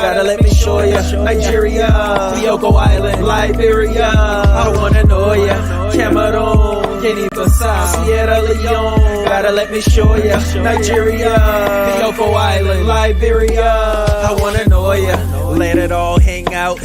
gotta let me show ya. Nigeria, Bioko Island, Liberia, I wanna know ya. Cameroon, Guinea-Bissau, Sierra Leone, gotta let me show ya. Nigeria, Bioko Island, Liberia, I wanna know ya. Let it all hang out.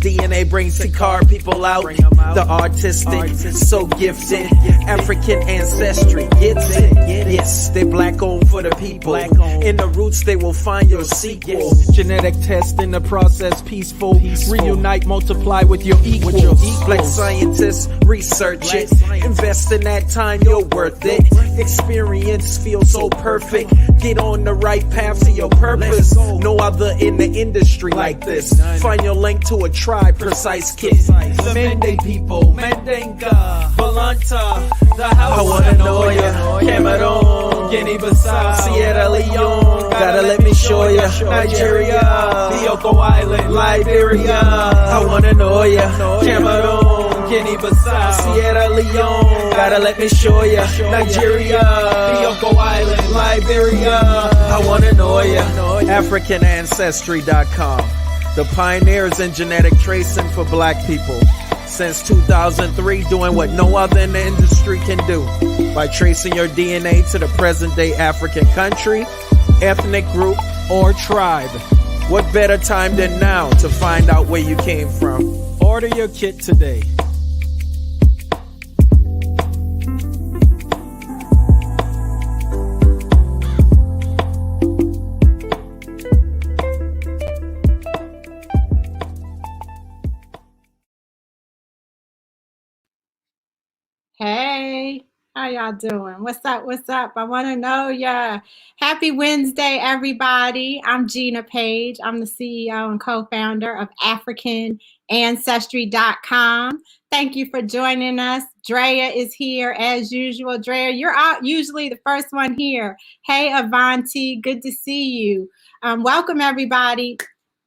DNA brings the car people out. The artistic, so gifted. African ancestry gets it. Yes, they black owned for the people. In the roots, they will find your sequel. Genetic test in the process, peaceful. Reunite, multiply with your equals. Black scientists, research it. Invest in that time, you're worth it. Experience feels so perfect. Get on the right path to your purpose. No other in the industry like this. Find your link to a tribe, precise kit. Mende people, Mendenga, Volanta, the house. I wanna know ya. Cameroon, Guinea-Bissau, Sierra Leone, gotta let me show ya. Nigeria, Bioko Island, Liberia, I wanna know ya. Cameroon, Guinea-Bissau, Sierra Leone, gotta let me show ya. Nigeria, Bioko Island, Liberia, I wanna know ya. AfricanAncestry.com, the pioneers in genetic tracing for black people. Since 2003, doing what no other in the industry can do by tracing your DNA to the present day African country, ethnic group, or tribe. What better time than now to find out where you came from? Order your kit today. Hey, how y'all doing? What's up? What's up? I want to know ya. Happy Wednesday, everybody. I'm Gina Page. I'm the CEO and co-founder of AfricanAncestry.com. Thank you for joining us. Drea is here as usual. Drea, you're usually the first one here. Hey, Avanti, good to see you. Welcome, everybody.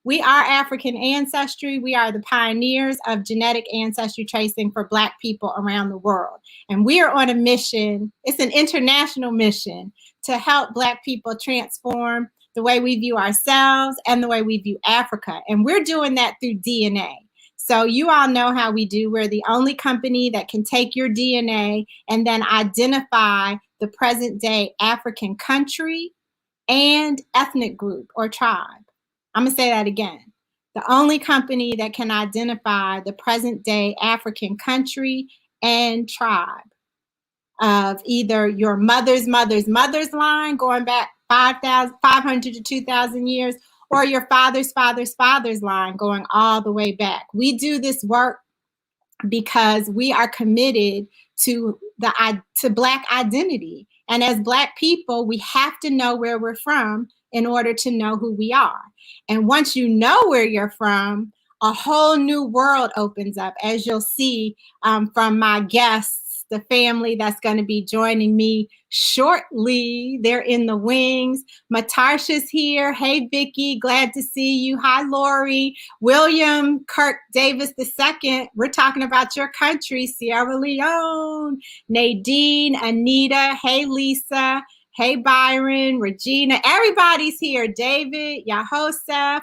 We are African Ancestry. We are the pioneers of genetic ancestry tracing for Black people around the world. And we are on a mission. It's an international mission to help Black people transform the way we view ourselves and the way we view Africa. And we're doing that through DNA. So you all know how we do. We're the only company that can take your DNA and then identify the present day African country and ethnic group or tribe. I'm going to say that again. The only company that can identify the present day African country and tribe of either your mother's line going back 500 to 2,000 years, or your father's line going all the way back. We do this work because we are committed to Black identity. And as Black people, we have to know where we're from in order to know who we are. And once you know where you're from, a whole new world opens up, as you'll see from my guests, the family that's going to be joining me shortly. They're in the wings. Matarsha's here. Hey, Vicky, glad to see you. Hi, Lori. William Kirk Davis II. We're talking about your country, Sierra Leone. Nadine, Anita. Hey, Lisa. Hey, Byron, Regina, everybody's here. David, Yahosef,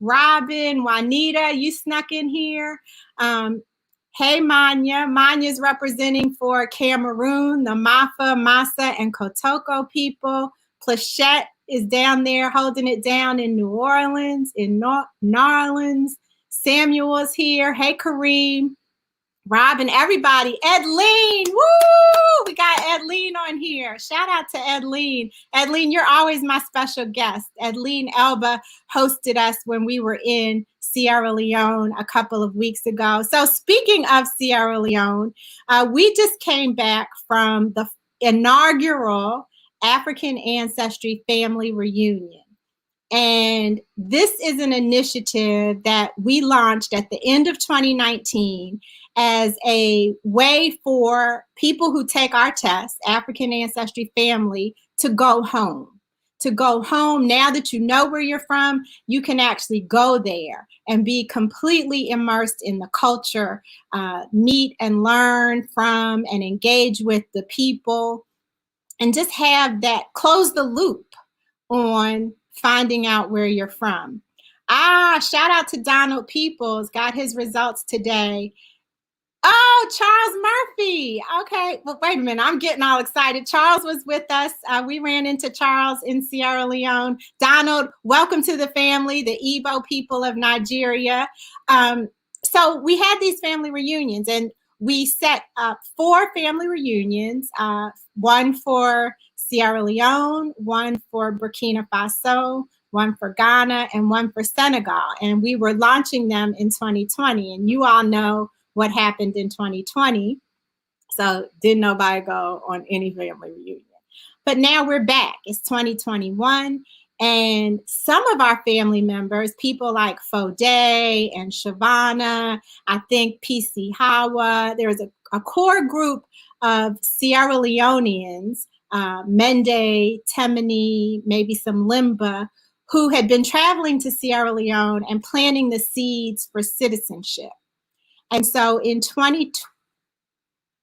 Robin, Juanita, you snuck in here. Hey, Manya. Manya's representing for Cameroon, the Mafa, Masa, and Kotoko people. Plachette is down there holding it down in New Orleans, Samuel's here. Hey, Kareem. Robin, everybody, Edleen, woo! We got Edleen on here. Shout out to Edleen. Edleen, you're always my special guest. Edleen Elba hosted us when we were in Sierra Leone a couple of weeks ago. So speaking of Sierra Leone, we just came back from the inaugural African Ancestry Family Reunion. And this is an initiative that we launched at the end of 2019 as a way for people who take our test, African Ancestry Family, to go home. To go home, now that you know where you're from, you can actually go there and be completely immersed in the culture, meet and learn from and engage with the people, and just have that, close the loop on finding out where you're from. Shout out to Donald Peoples. Got his results today. Oh, Charles Murphy. Okay. Well, wait a minute. I'm getting all excited. Charles was with us. We ran into Charles in Sierra Leone. Donald, welcome to the family, the Igbo people of Nigeria. So we had these family reunions, and we set up 4 family reunions, one for Sierra Leone, one for Burkina Faso, one for Ghana, and one for Senegal. And we were launching them in 2020. And you all know what happened in 2020. So didn't nobody go on any family reunion. But now we're back. It's 2021. And some of our family members, people like Fode and Shavana, I think PC Hawa, there's a core group of Sierra Leoneans, Mende, Temini, maybe some Limba, who had been traveling to Sierra Leone and planting the seeds for citizenship. And so in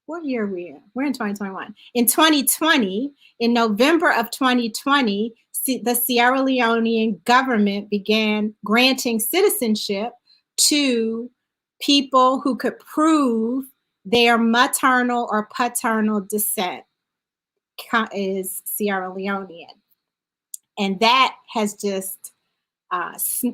what year are we in? We're in 2021. In 2020, in November of 2020, the Sierra Leonean government began granting citizenship to people who could prove their maternal or paternal descent is Sierra Leonean. And that has just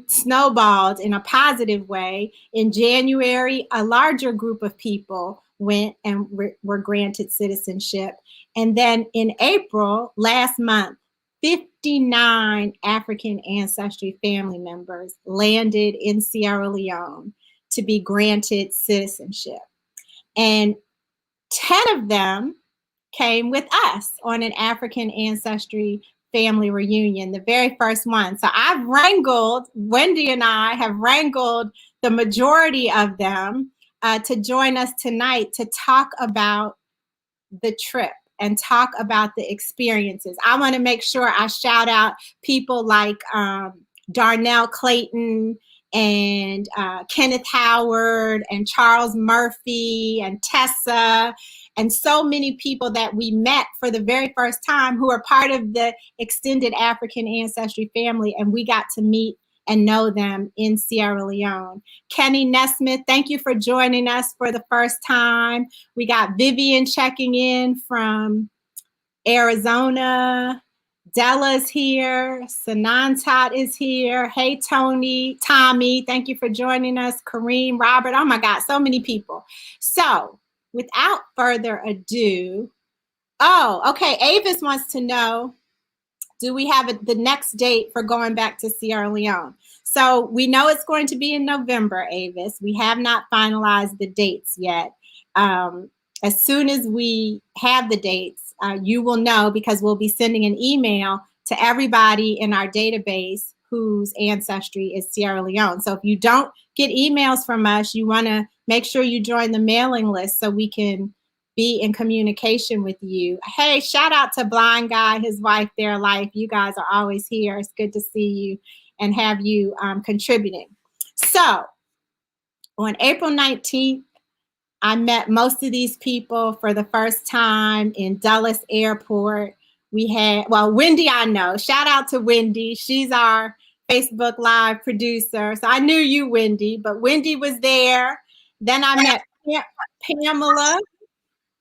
snowballed in a positive way. In January, a larger group of people went and were granted citizenship. And then in April, last month, 59 African Ancestry family members landed in Sierra Leone to be granted citizenship. And 10 of them came with us on an African Ancestry family reunion, the very first one. So I've wrangled, Wendi and I have wrangled the majority of them to join us tonight to talk about the trip and talk about the experiences. I want to make sure I shout out people like Darnell Clayton and Kenneth Howard and Charles Murphy and Tessa and so many people that we met for the very first time who are part of the extended African Ancestry family, and we got to meet and know them in Sierra Leone. Kenny Nesmith, thank you for joining us for the first time. We got Vivian checking in from Arizona. Della's here. Sanantat is here. Hey, Tony, Tommy, thank you for joining us. Kareem, Robert, oh my God, so many people. So without further ado, okay, Avis wants to know, do we have the next date for going back to Sierra Leone? So we know it's going to be in November, Avis. We have not finalized the dates yet. As soon as we have the dates, you will know, because we'll be sending an email to everybody in our database whose ancestry is Sierra Leone. So if you don't get emails from us, you want to make sure you join the mailing list so we can be in communication with you. Hey, shout out to Blind Guy, his wife, their life. You guys are always here. It's good to see you and have you contributing. So on April 19th, I met most of these people for the first time in Dulles Airport. We had, Wendi, I know. Shout out to Wendi. She's our Facebook Live producer. So I knew you, Wendi, but Wendi was there. Then I met Pamela,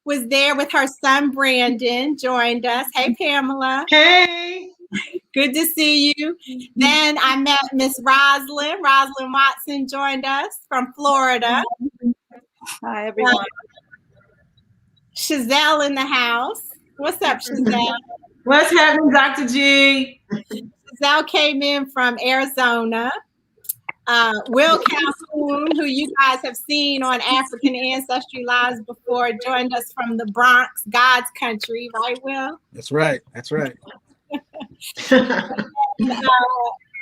was there with her son, Brandon, joined us. Hey, Pamela. Hey. Good to see you. Then I met Miss Rosalind. Rosalind Watson joined us from Florida. Hi, everyone. Chazelle in the house. What's up, Chazelle? What's happening, Dr. G? Chazelle came in from Arizona. Will Calhoun, who you guys have seen on African Ancestry Lives before, joined us from the Bronx, God's country, right, Will? That's right. That's right. Okay,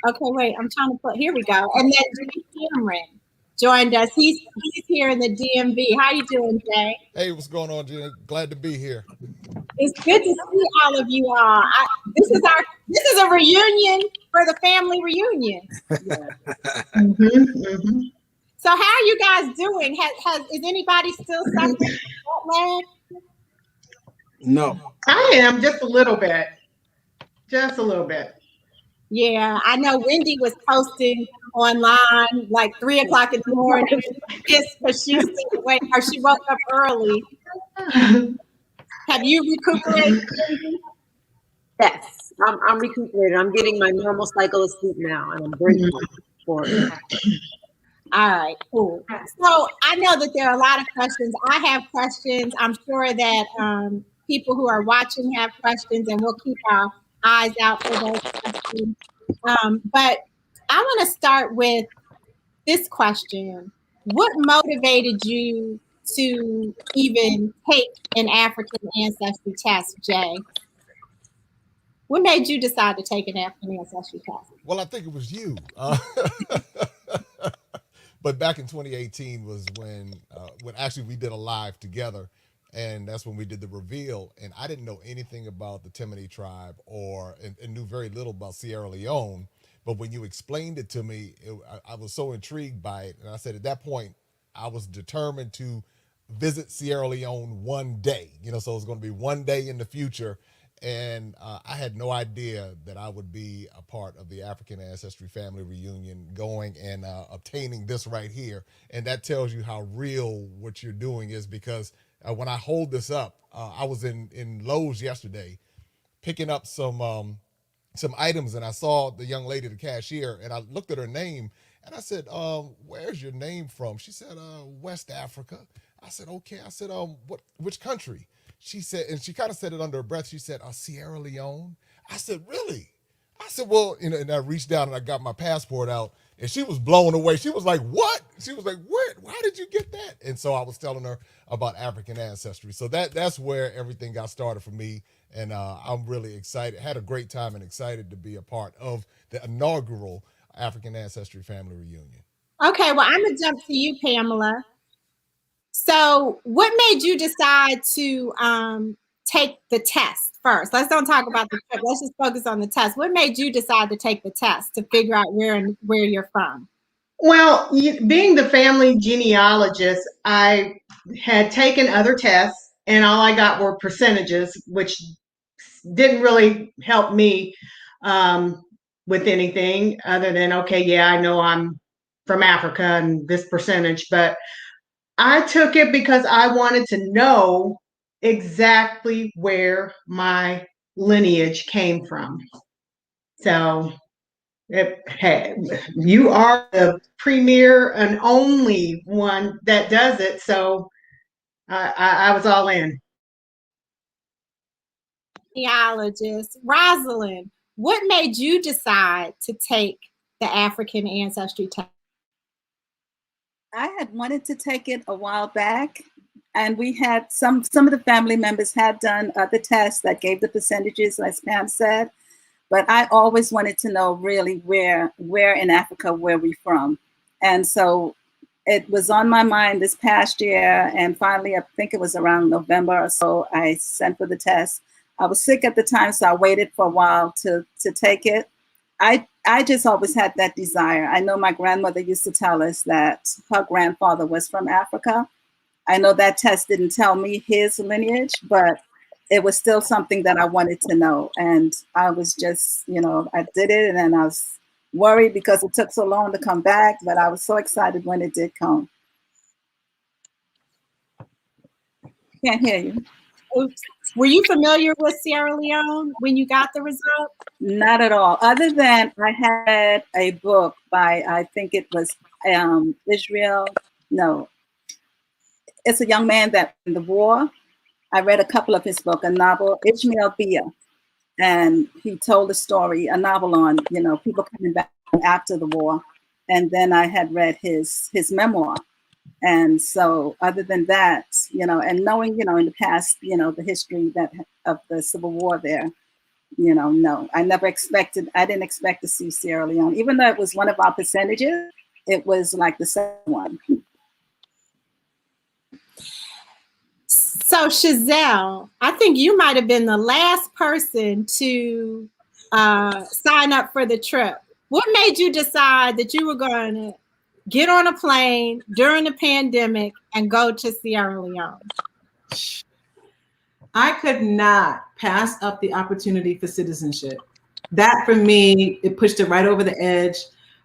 wait, I'm trying to here we go. And then Jay Cameron joined us. He's here in the DMV. How you doing, Jay? Hey, what's going on, Gina? Glad to be here. It's good to see all of you all. This is a reunion for the family reunion. So how are you guys doing? Is anybody still suffering from jet lag? No. I am, just a little bit. Just a little bit. Yeah, I know Wendi was posting online like 3 o'clock in the morning, pissed because she stayed awake or she woke up early. Have you recuperated? Yes, I'm recuperated. I'm getting my normal cycle of sleep now, and I'm grateful for it. All right, cool. So I know that there are a lot of questions. I have questions. I'm sure that people who are watching have questions, and we'll keep our eyes out for those questions. But I want to start with this question. What motivated you to even take an African ancestry test, Jay? What made you decide to take an African ancestry test? Well, I think it was you. But back in 2018 was when actually we did a live together, and that's when we did the reveal. And I didn't know anything about the Tammany tribe and knew very little about Sierra Leone. But when you explained it to me, I was so intrigued by it. And I said at that point, I was determined to visit Sierra Leone one day. So it was going to be one day in the future. And I had no idea that I would be a part of the African Ancestry Family Reunion, going and obtaining this right here. And that tells you how real what you're doing is, because when I hold this up, I was in Lowe's yesterday picking up some items, and I saw the young lady, the cashier, and I looked at her name, and I said, where's your name from? She said, West Africa. I said, okay. I said, which country? She said, and she kind of said it under her breath. She said, Sierra Leone. I said, really? I said, well, and I reached down and I got my passport out, and she was blown away. She was like, what? She was like, where? How did you get that? And so I was telling her about African ancestry. So that's where everything got started for me. And I'm really excited, had a great time, and excited to be a part of the inaugural African Ancestry Family Reunion. Okay, well, I'm going to jump to you, Pamela. So what made you decide to take the test first? Let's don't talk about the trip. Let's just focus on the test. What made you decide to take the test to figure out where you're from? Well, being the family genealogist, I had taken other tests, and all I got were percentages, which didn't really help me with anything other than, okay, yeah, I know I'm from Africa and this percentage, but I took it because I wanted to know exactly where my lineage came from. So you are the premier and only one that does it. So I was all in. Genealogist. Rosalind, what made you decide to take the African ancestry test? I had wanted to take it a while back, and we had some of the family members had done the tests that gave the percentages, as Pam said, but I always wanted to know really where in Africa were we from. And so it was on my mind this past year, and finally, I think it was around November or so, I sent for the test. I was sick at the time, so I waited for a while to take it. I just always had that desire. I know my grandmother used to tell us that her grandfather was from Africa. I know that test didn't tell me his lineage, but it was still something that I wanted to know. And I was just, I did it, and then I was worried because it took so long to come back, but I was so excited when it did come. Can't hear you. Oops. Were you familiar with Sierra Leone when you got the result? Not at all. Other than I had a book by, I think it was Israel. No, it's a young man that in the war. I read a couple of his books, a novel, Ishmael Bia, and he told a story, a novel on people coming back after the war, and then I had read his memoir. And so other than that, and knowing, in the past, the history of the Civil War there, no, I didn't expect to see Sierra Leone, even though it was one of our percentages, it was like the second one. So Chazelle, I think you might have been the last person to sign up for the trip. What made you decide that you were going to get on a plane during the pandemic and go to Sierra Leone? I could not pass up the opportunity for citizenship. That for me, it pushed it right over the edge.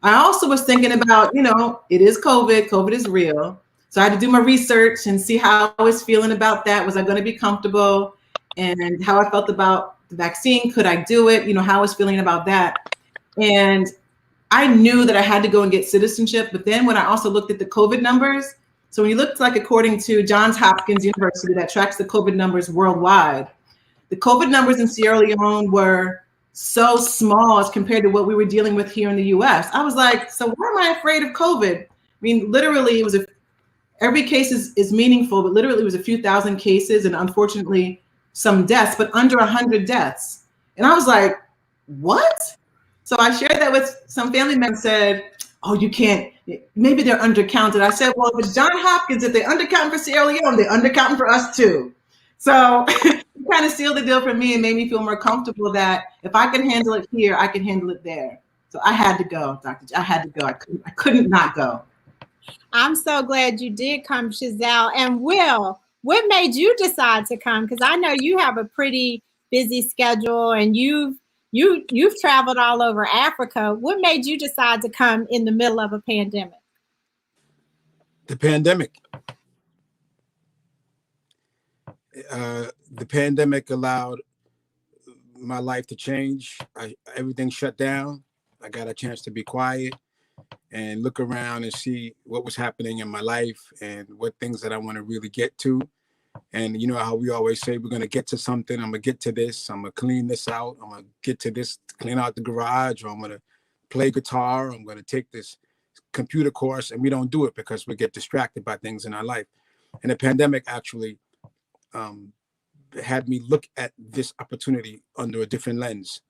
I also was thinking about, it is COVID. COVID is real. So I had to do my research and see how I was feeling about that. Was I going to be comfortable? And how I felt about the vaccine. Could I do it? How I was feeling about that. And I knew that I had to go and get citizenship. But then when I also looked at the COVID numbers, so when you looked, like, according to Johns Hopkins University that tracks the COVID numbers worldwide, the COVID numbers in Sierra Leone were so small as compared to what we were dealing with here in the US. I was like, so why am I afraid of COVID? I mean, literally, it was every case is meaningful, but literally it was a few thousand cases and unfortunately some deaths, but under 100 deaths. And I was like, what? So I shared that with some family members, said, oh, you can't, maybe they're undercounted. I said, well, if it's Johns Hopkins, if they're undercounting for Sierra Leone, they're undercounting for us too. So it kind of sealed the deal for me and made me feel more comfortable that if I can handle it here, I can handle it there. So I had to go, Dr. I had to go. I couldn't not go. I'm so glad you did come, Chazelle. And Will, what made you decide to come? Because I know you have a pretty busy schedule and you've traveled all over Africa. What made you decide to come in the middle of a pandemic? The pandemic. The pandemic allowed my life to change. Everything shut down. I got a chance to be quiet and look around and see what was happening in my life and what things that I want to really get to. And you know how we always say, we're going to get to something. I'm going to get to this. I'm going to clean this out. I'm going to get to this, clean out the garage, or I'm going to play guitar. I'm going to take this computer course. And we don't do it because we get distracted by things in our life. And the pandemic actually had me look at this opportunity under a different lens.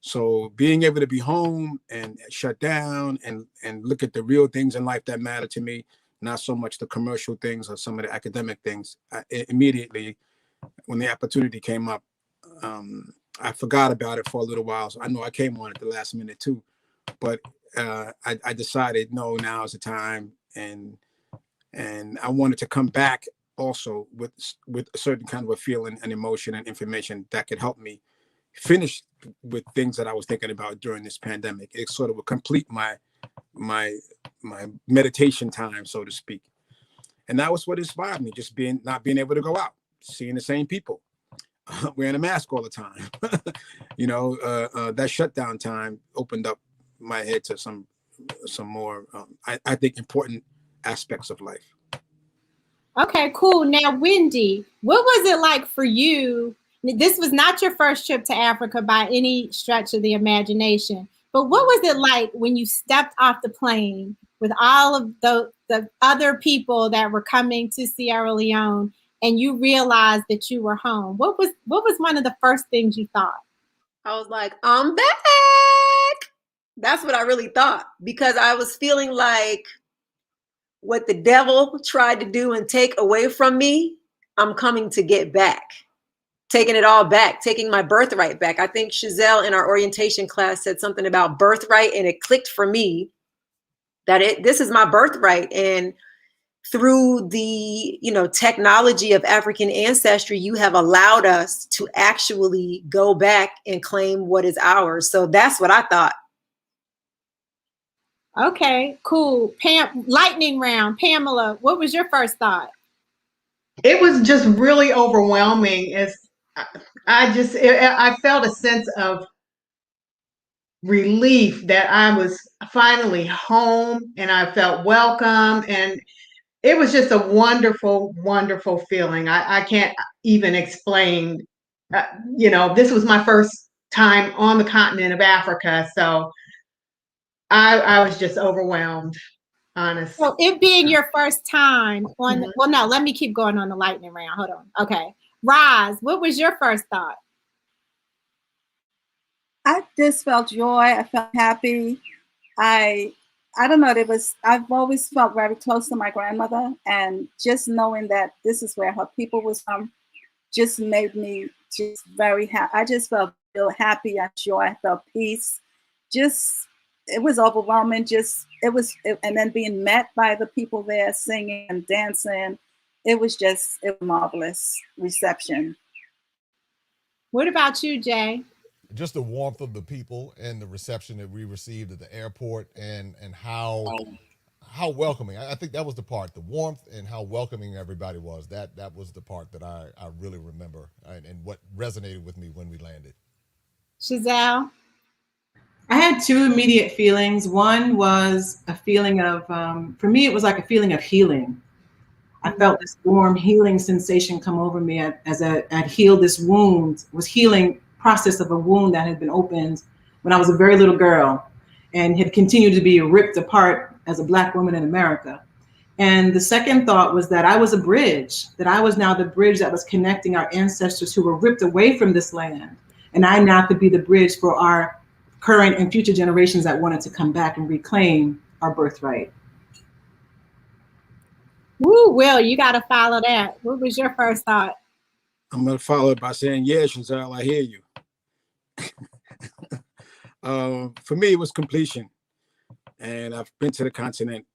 So being able to be home and shut down and look at the real things in life that matter to me, not so much the commercial things or some of the academic things. Immediately, when the opportunity came up, I forgot about it for a little while. So I know I came on at the last minute too, but I decided, no, now is the time. And I wanted to come back also with a certain kind of a feeling and emotion and information that could help me finish with things that I was thinking about during this pandemic. It sort of would complete my meditation time, so to speak. And that was what inspired me, just not being able to go out, seeing the same people, wearing a mask all the time. That shutdown time opened up my head to some more, I think, important aspects of life. Okay, cool. Now, Wendi, what was it like for you? This was not your first trip to Africa by any stretch of the imagination, but what was it like when you stepped off the plane with all of the other people that were coming to Sierra Leone and you realized that you were home? What was one of the first things you thought? I was like, I'm back. That's what I really thought, because I was feeling like what the devil tried to do and take away from me, I'm coming to get back. Taking it all back, taking my birthright back. I think Chazelle in our orientation class said something about birthright, and it clicked for me that this is my birthright. And through the technology of African ancestry, you have allowed us to actually go back and claim what is ours. So that's what I thought. Okay, cool. Lightning round. Pamela, what was your first thought? It was just really overwhelming. I felt a sense of relief that I was finally home and I felt welcome. And it was just a wonderful, wonderful feeling. I can't even explain. This was my first time on the continent of Africa. So I was just overwhelmed, honestly. So it being your first time on, well, no, let me keep going on the lightning round. Hold on. Okay. Roz, what was your first thought? I just felt joy. I felt happy. I don't know. I've always felt very close to my grandmother, and just knowing that this is where her people was from just made me just very happy. I just felt real happy. I joy. I felt peace. It was overwhelming. And then being met by the people there singing and dancing, it was a marvelous reception. What about you, Jay? just the warmth of the people and the reception that we received at the airport, and how welcoming. I think that was the part, the warmth and how welcoming everybody was. That was the part that I really remember, and what resonated with me when we landed. Giselle? I had two immediate feelings. One was a feeling of, for me, it was like a feeling of healing. I felt this warm healing sensation come over me as I had healed this wound, was healing process of a wound that had been opened when I was a very little girl and had continued to be ripped apart as a Black woman in America. And the second thought was that I was a bridge, that I was now the bridge that was connecting our ancestors who were ripped away from this land. And I now could be the bridge for our current and future generations that wanted to come back and reclaim our birthright. Woo, Will, you got to follow that. What was your first thought? I'm going to follow it by saying, yeah, Giselle, I hear you. For me, it was completion. And I've been to the continent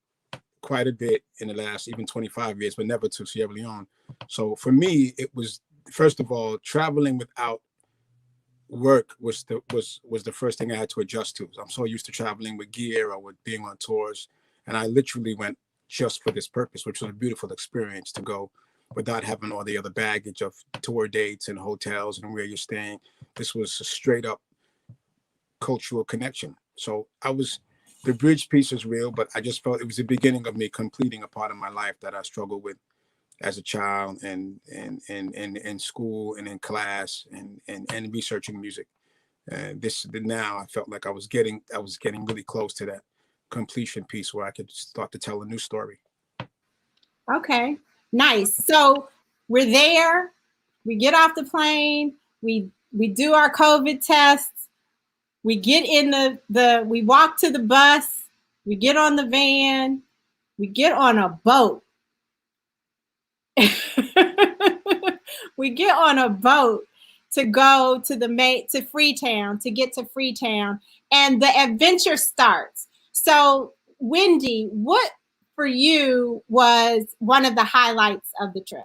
quite a bit in the last even 25 years, but never to Sierra Leone. So for me, it was, first of all, traveling without work was the first thing I had to adjust to. I'm so used to traveling with gear or with being on tours. And I literally went just for this purpose, which was a beautiful experience to go without having all the other baggage of tour dates and hotels and where you're staying. This was a straight up cultural connection. So the bridge piece is real, but I just felt it was the beginning of me completing a part of my life that I struggled with as a child and in school and in class and researching music. And now I felt like I was getting really close to that completion piece where I could start to tell a new story. Okay, nice. So we're there, we get off the plane, we do our COVID tests, we get in we walk to the bus, we get on the van, we get on a boat. We get on a boat to go to Freetown, to get to Freetown, and the adventure starts. So, Wendi, what for you was one of the highlights of the trip?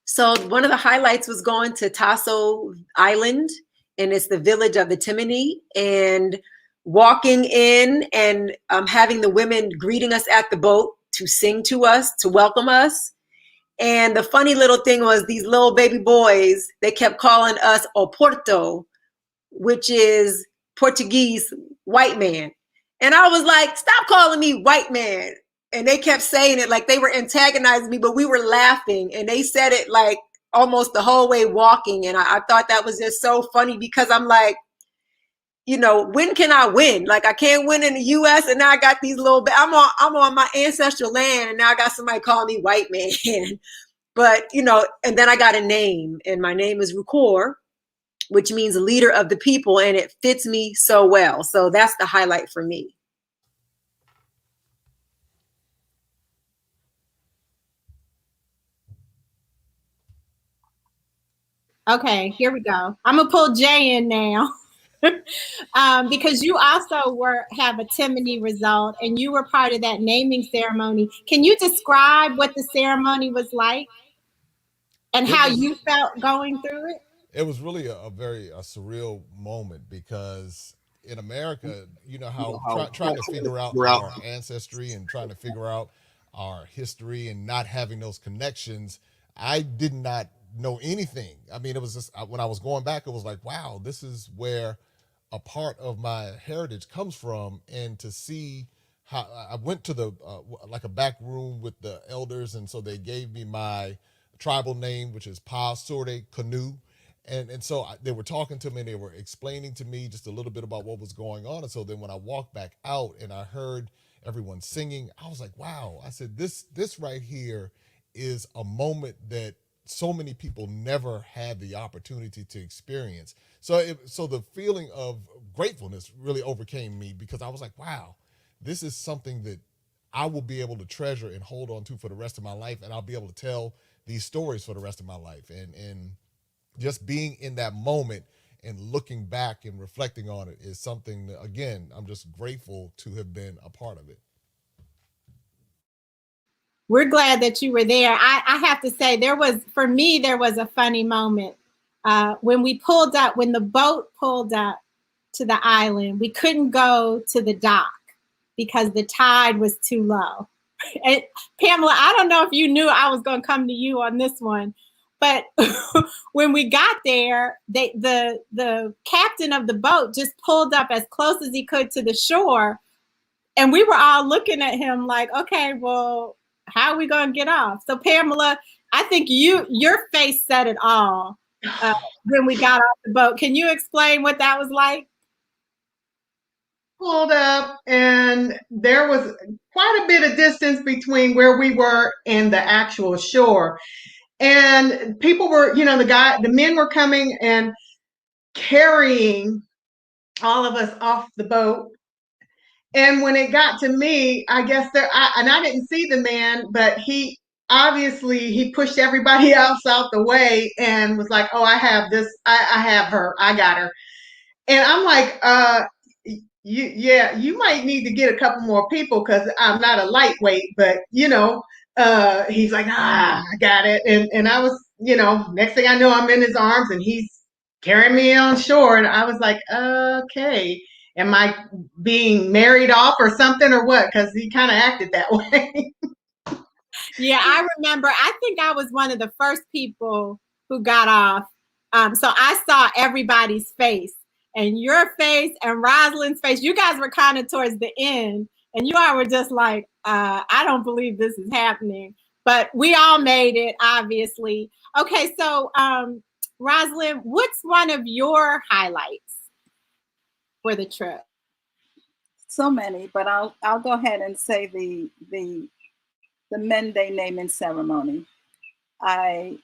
So one of the highlights was going to Tasso Island, and it's the village of the Timini, and walking in and having the women greeting us at the boat to sing to us, to welcome us. And the funny little thing was these little baby boys, they kept calling us Oporto, which is Portuguese white man. And I was like, stop calling me white man. And they kept saying it like they were antagonizing me, but we were laughing. And they said it like almost the whole way walking. And I thought that was just so funny because I'm like, you know, when can I win? Like I can't win in the US and now I got these little, I'm on my ancestral land and now I got somebody calling me white man. But, you know, and then I got a name and my name is Rukor, which means leader of the people, and it fits me so well. So that's the highlight for me. Okay, here we go. I'm gonna pull Jay in now. Because you also have a Timini result and you were part of that naming ceremony. Can you describe what the ceremony was like and how you felt going through it? It was really a very surreal moment because in America, you know how trying to figure out our ancestry and trying to figure out our history and not having those connections, I did not know anything. I mean, it was just when I was going back, it was like, wow, this is where a part of my heritage comes from. And to see how I went to the like a back room with the elders, and so they gave me my tribal name, which is Pa Sorde Canoe. And so they were talking to me and they were explaining to me just a little bit about what was going on. And so then when I walked back out and I heard everyone singing, I was like, wow. I said, this right here is a moment that so many people never had the opportunity to experience. So the feeling of gratefulness really overcame me because I was like, wow, this is something that I will be able to treasure and hold on to for the rest of my life. And I'll be able to tell these stories for the rest of my life. And just being in that moment and looking back and reflecting on it is something that, again, I'm just grateful to have been a part of it. We're glad that you were there. I have to say, for me, there was a funny moment when the boat pulled up to the island, we couldn't go to the dock because the tide was too low. And Pamela, I don't know if you knew I was going to come to you on this one, but when we got there, the captain of the boat just pulled up as close as he could to the shore, and we were all looking at him like, okay, well, how are we going to get off? So Pamela, I think your face said it all when we got off the boat. Can you explain what that was like? Pulled up, and there was quite a bit of distance between where we were and the actual shore. And people were, the men were coming and carrying all of us off the boat. And when it got to me, I guess I didn't see the man, but he pushed everybody else out the way and was like, oh, I have this, I have her, I got her. And I'm like, you might need to get a couple more people because I'm not a lightweight, but he's like, I got it. And I was, next thing I know, I'm in his arms and he's carrying me on shore. And I was like, okay, am I being married off or something or what? Because he kind of acted that way. Yeah, I remember. I think I was one of the first people who got off. So I saw everybody's face, and your face and Rosalind's face. You guys were kind of towards the end, and you all were just like, I don't believe this is happening. But we all made it, obviously. Okay, so Rosalind, what's one of your highlights for the trip? So many, but I'll go ahead and say the Mende naming ceremony. I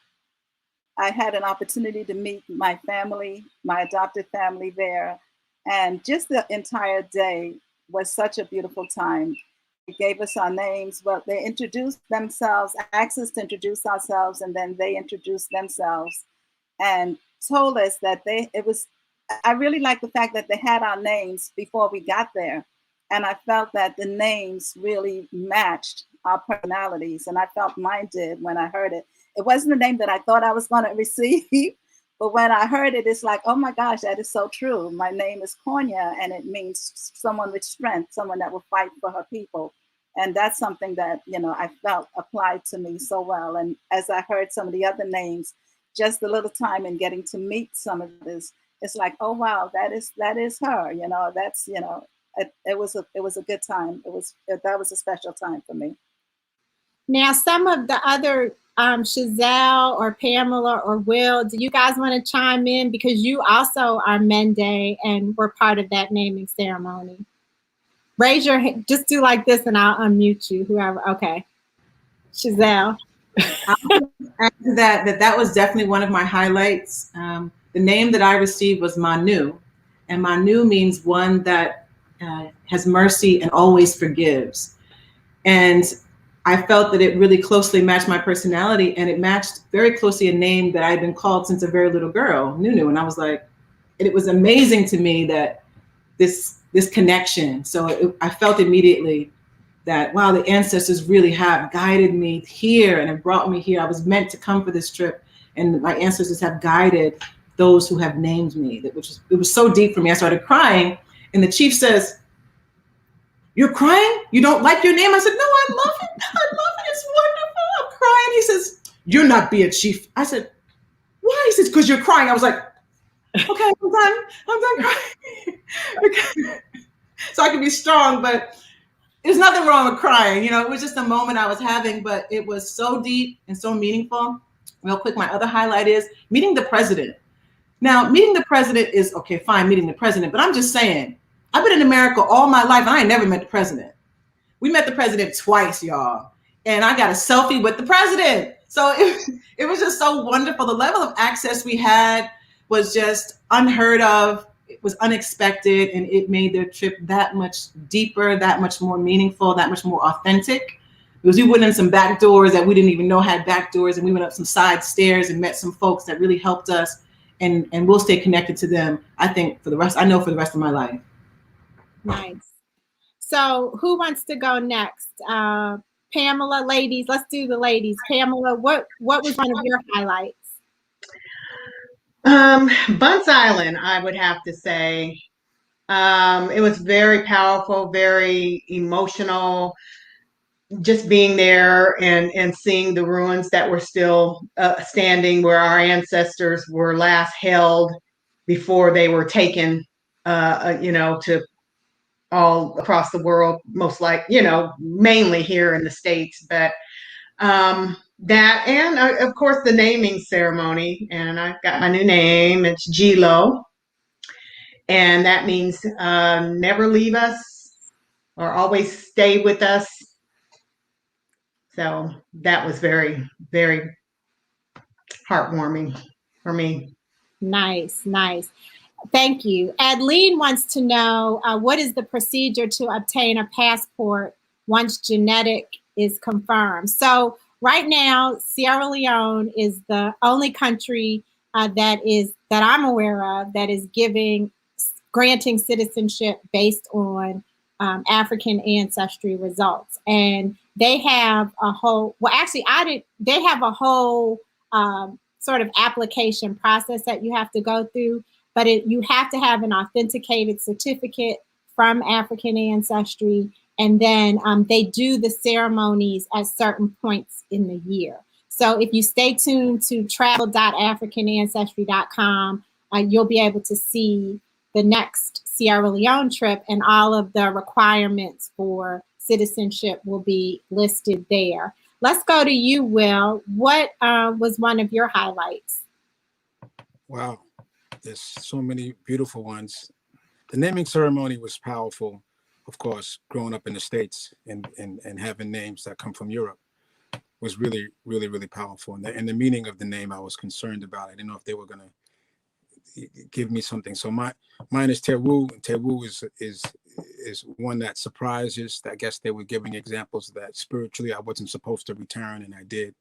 had an opportunity to meet my family, my adopted family there, and just the entire day was such a beautiful time. They gave us our names, but they introduced themselves, asked us to introduce ourselves, and then they introduced themselves and told us that I really liked the fact that they had our names before we got there. And I felt that the names really matched our personalities, and I felt mine did when I heard it. It wasn't a name that I thought I was going to receive, but when I heard it, it's like, oh my gosh, that is so true. My name is Konya, and it means someone with strength, someone that will fight for her people. And that's something that, I felt applied to me so well. And as I heard some of the other names, just a little time in getting to meet some of this, it's like, oh wow, that is her. That's it was a good time. That was a special time for me. Now, some of the other Chazelle or Pamela or Will, do you guys want to chime in, because you also are Mende and were part of that naming ceremony? Raise your hand. Just do like this, and I'll unmute you. Whoever. Okay, Chazelle. After that was definitely one of my highlights. The name that I received was Manu, and Manu means one that has mercy and always forgives. And I felt that it really closely matched my personality, and it matched very closely a name that I had been called since a very little girl, Nunu. And I was like, it was amazing to me that this connection. So I felt immediately that, wow, the ancestors really have guided me here and have brought me here. I was meant to come for this trip, and my ancestors have guided those who have named me. It was so deep for me. I started crying, and the chief says, "You're crying? You don't like your name?" I said, "No, I love it. I love it. It's wonderful. I'm crying." He says, "You're not being chief." I said, "Why?" He says, "Because you're crying." I was like, okay, I'm done crying. Okay. So I can be strong, but there's nothing wrong with crying. It was just a moment I was having, but it was so deep and so meaningful. Real quick, my other highlight is meeting the president. Now, meeting the president is, okay, fine, meeting the president, but I'm just saying, I've been in America all my life, and I ain't never met the president. We met the president twice, y'all, and I got a selfie with the president. So it was just so wonderful. The level of access we had was just unheard of. It was unexpected, and it made the trip that much deeper, that much more meaningful, that much more authentic. Because we went in some back doors that we didn't even know had back doors, and we went up some side stairs and met some folks that really helped us, and we'll stay connected to them, I think, for the rest of my life. Nice. So who wants to go next? Pamela, ladies, let's do the ladies. Pamela, what was one of your highlights? Bunce Island, I would have to say. It was very powerful, very emotional, just being there and seeing the ruins that were still standing where our ancestors were last held before they were taken, to all across the world, mainly here in the States. But that, and of course, the naming ceremony. And I've got my new name. It's Gilo. And that means never leave us or always stay with us. So that was very, very heartwarming for me. Nice, nice. Thank you. Adeline wants to know what is the procedure to obtain a passport once genetic is confirmed? So right now, Sierra Leone is the only country that I'm aware of that is granting citizenship based on African ancestry results. And they have a whole, they have a whole sort of application process that you have to go through, but you have to have an authenticated certificate from African ancestry. And then they do the ceremonies at certain points in the year. So if you stay tuned to travel.africanancestry.com, you'll be able to see the next Sierra Leone trip, and all of the requirements for citizenship will be listed there. Let's go to you, Will. What was one of your highlights? Wow, there's so many beautiful ones. The naming ceremony was powerful, of course. Growing up in the States and having names that come from Europe was really, really, really powerful. And the meaning of the name I was concerned about. I didn't know if they were going to give me something. So mine is Tewu. Tewu is one that surprises. I guess they were giving examples that spiritually I wasn't supposed to return, and I did.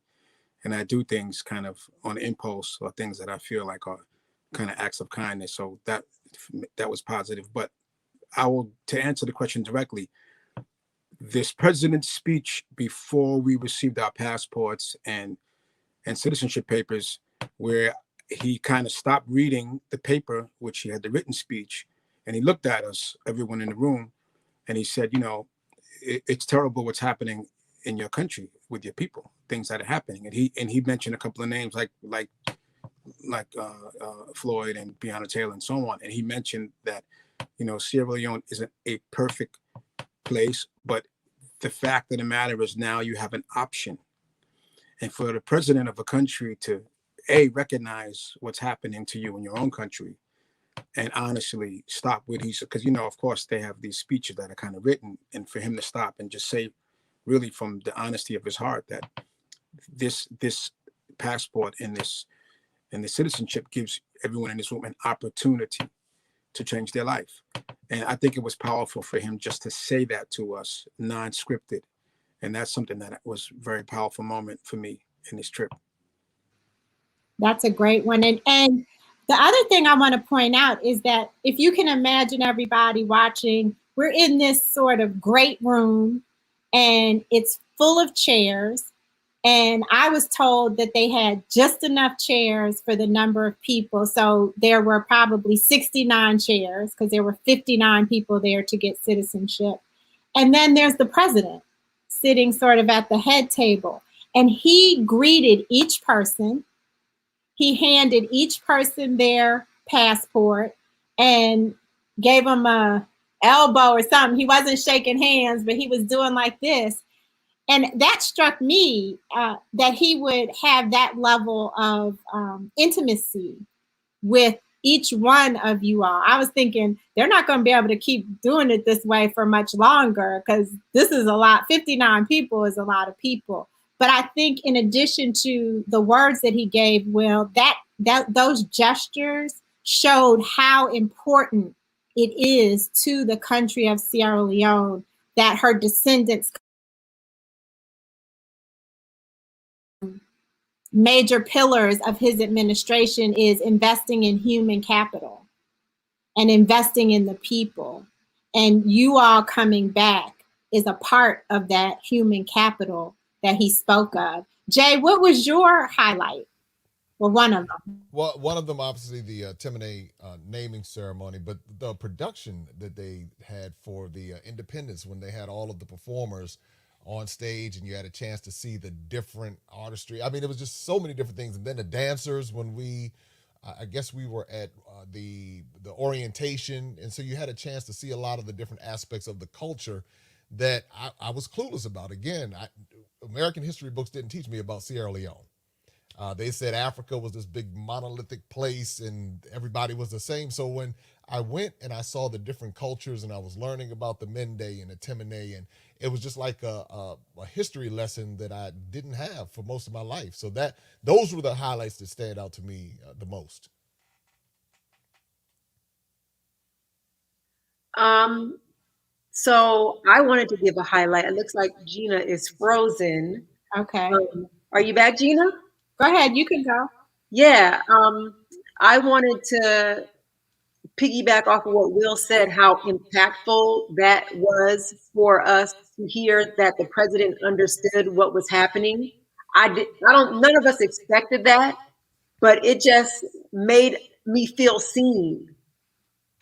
And I do things kind of on impulse, or things that I feel like are kind of acts of kindness. So that was positive. But to answer the question directly, this president's speech before we received our passports and citizenship papers, where he kind of stopped reading the paper, which he had the written speech, and he looked at us, everyone in the room, and he said, it's terrible what's happening in your country with your people, things that are happening. And he mentioned a couple of names like Floyd and Breonna Taylor and so on. And he mentioned that, Sierra Leone isn't a perfect place, but the fact of the matter is now you have an option. And for the president of a country to recognize what's happening to you in your own country and honestly stop what he's, because, of course they have these speeches that are kind of written, and for him to stop and just say really from the honesty of his heart that this passport and the citizenship gives everyone in this room an opportunity to change their life. And I think it was powerful for him just to say that to us, non-scripted. And that's something that was a very powerful moment for me in this trip. That's a great one. And the other thing I want to point out is that if you can imagine everybody watching, we're in this sort of great room and it's full of chairs. And I was told that they had just enough chairs for the number of people. So there were probably 69 chairs because there were 59 people there to get citizenship. And then there's the president sitting sort of at the head table. And he greeted each person. He handed each person their passport and gave them a elbow or something. He wasn't shaking hands, but he was doing like this. And that struck me that he would have that level of intimacy with each one of you all. I was thinking they're not going to be able to keep doing it this way for much longer because this is a lot. 59 people is a lot of people. But I think in addition to the words that he gave, Will, that those gestures showed how important it is to the country of Sierra Leone that her descendants. Major pillars of his administration is investing in human capital and investing in the people. And you all coming back is a part of that human capital that he spoke of. Jay, what was your highlight? Well, one of them. Well, one of them, obviously, the Temene naming ceremony, but the production that they had for the Independence, when they had all of the performers on stage and you had a chance to see the different artistry. I mean, it was just so many different things. And then the dancers, when I guess we were at the orientation, and so you had a chance to see a lot of the different aspects of the culture that I was clueless about. Again, American history books didn't teach me about Sierra Leone. They said Africa was this big monolithic place and everybody was the same. So when I went and I saw the different cultures and I was learning about the Mende and the Temene, and it was just like a history lesson that I didn't have for most of my life. So those were the highlights that stand out to me the most. So I wanted to give a highlight. It looks like Gina is frozen. Okay. Are you back, Gina? Go ahead. You can go. Yeah. I wanted to piggyback off of what Will said, how impactful that was for us to hear that the president understood what was happening. None of us expected that, but it just made me feel seen.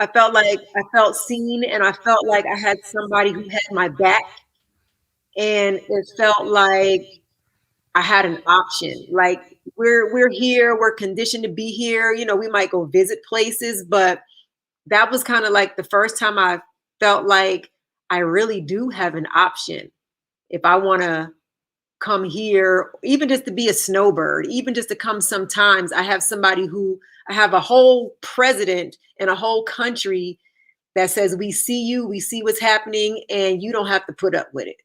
I felt seen, and I felt like I had somebody who had my back, and it felt like I had an option. Like we're here, we're conditioned to be here. You know, we might go visit places, but that was kind of like the first time I felt like I really do have an option. If I want to come here, even just to be a snowbird, even just to come sometimes, I have I have a whole president and a whole country that says, we see you, we see what's happening, and you don't have to put up with it.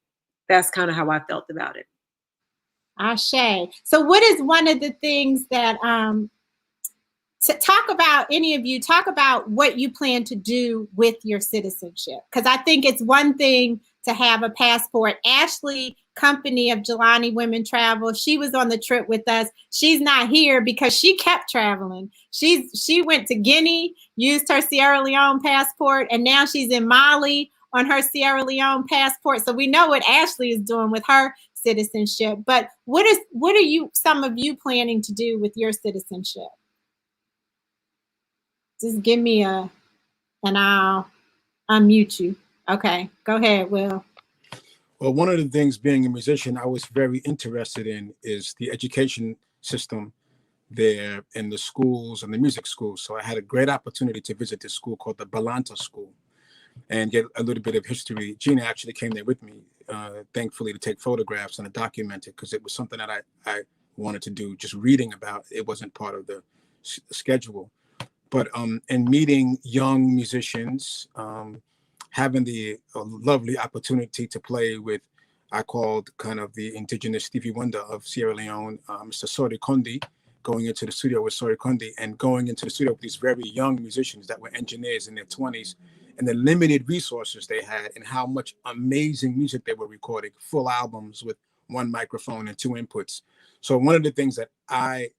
That's kind of how I felt about it. Ashe. So what is one of the things that, talk about what you plan to do with your citizenship? Because I think it's one thing to have a passport. Ashley, company of Jelani Women Travel, she was on the trip with us. She's not here because she kept traveling. She went to Guinea, used her Sierra Leone passport, and now she's in Mali on her Sierra Leone passport. So we know what Ashley is doing with her citizenship. But what are some of you planning to do with your citizenship? Just give me and I'll unmute you. Okay, go ahead, Will. Well, one of the things, being a musician, I was very interested in is the education system there in the schools and the music schools. So I had a great opportunity to visit this school called the Balanta School and get a little bit of history. Gina actually came there with me, thankfully, to take photographs and to document it, because it was something that I wanted to do. Just reading about it wasn't part of the schedule. But in meeting young musicians, having the lovely opportunity to play with, I called kind of the indigenous Stevie Wonder of Sierra Leone, Mr. Sori Kondi, going into the studio with Sori Kondi and going into the studio with these very young musicians that were engineers in their 20s, and the limited resources they had and how much amazing music they were recording, full albums with one microphone and 2 inputs. So one of the things that I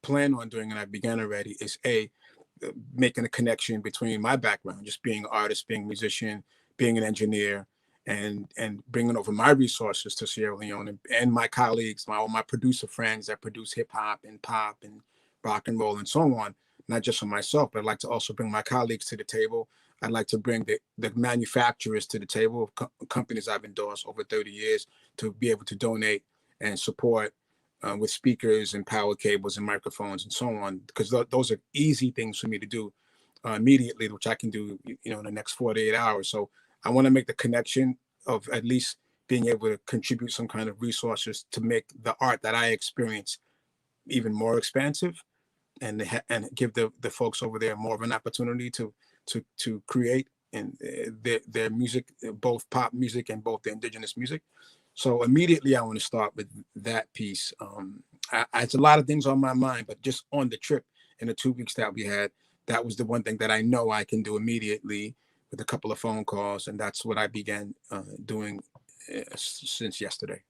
plan on doing, and I began already, is making a connection between my background, just being an artist, being a musician, being an engineer, and bringing over my resources to Sierra Leone, and my colleagues, all my producer friends that produce hip hop and pop and rock and roll and so on, not just for myself, but I'd like to also bring my colleagues to the table. I'd like to bring the manufacturers to the table, companies I've endorsed over 30 years, to be able to donate and support with speakers and power cables and microphones and so on, because those are easy things for me to do immediately, which I can do, in the next 48 hours. So I want to make the connection of at least being able to contribute some kind of resources to make the art that I experience even more expansive, and give the folks over there more of an opportunity to create in their music, both pop music and both the indigenous music. So immediately I want to start with that piece. It's a lot of things on my mind, but just on the trip in the 2 weeks that we had, that was the one thing that I know I can do immediately with a couple of phone calls. And that's what I began doing since yesterday.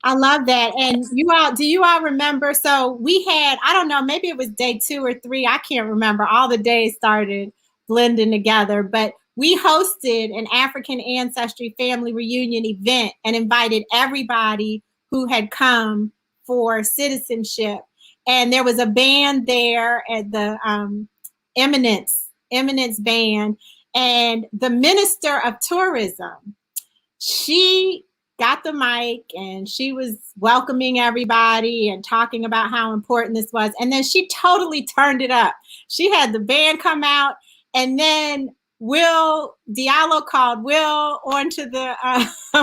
I love that. And do you all remember? So we had, I don't know, maybe it was day 2 or 3. I can't remember. All the days started blending together, but we hosted an African Ancestry Family Reunion event and invited everybody who had come for citizenship. And there was a band there at the Eminence Band, and the Minister of Tourism, she got the mic and she was welcoming everybody and talking about how important this was. And then she totally turned it up. She had the band come out, and then Will Diallo called Will onto the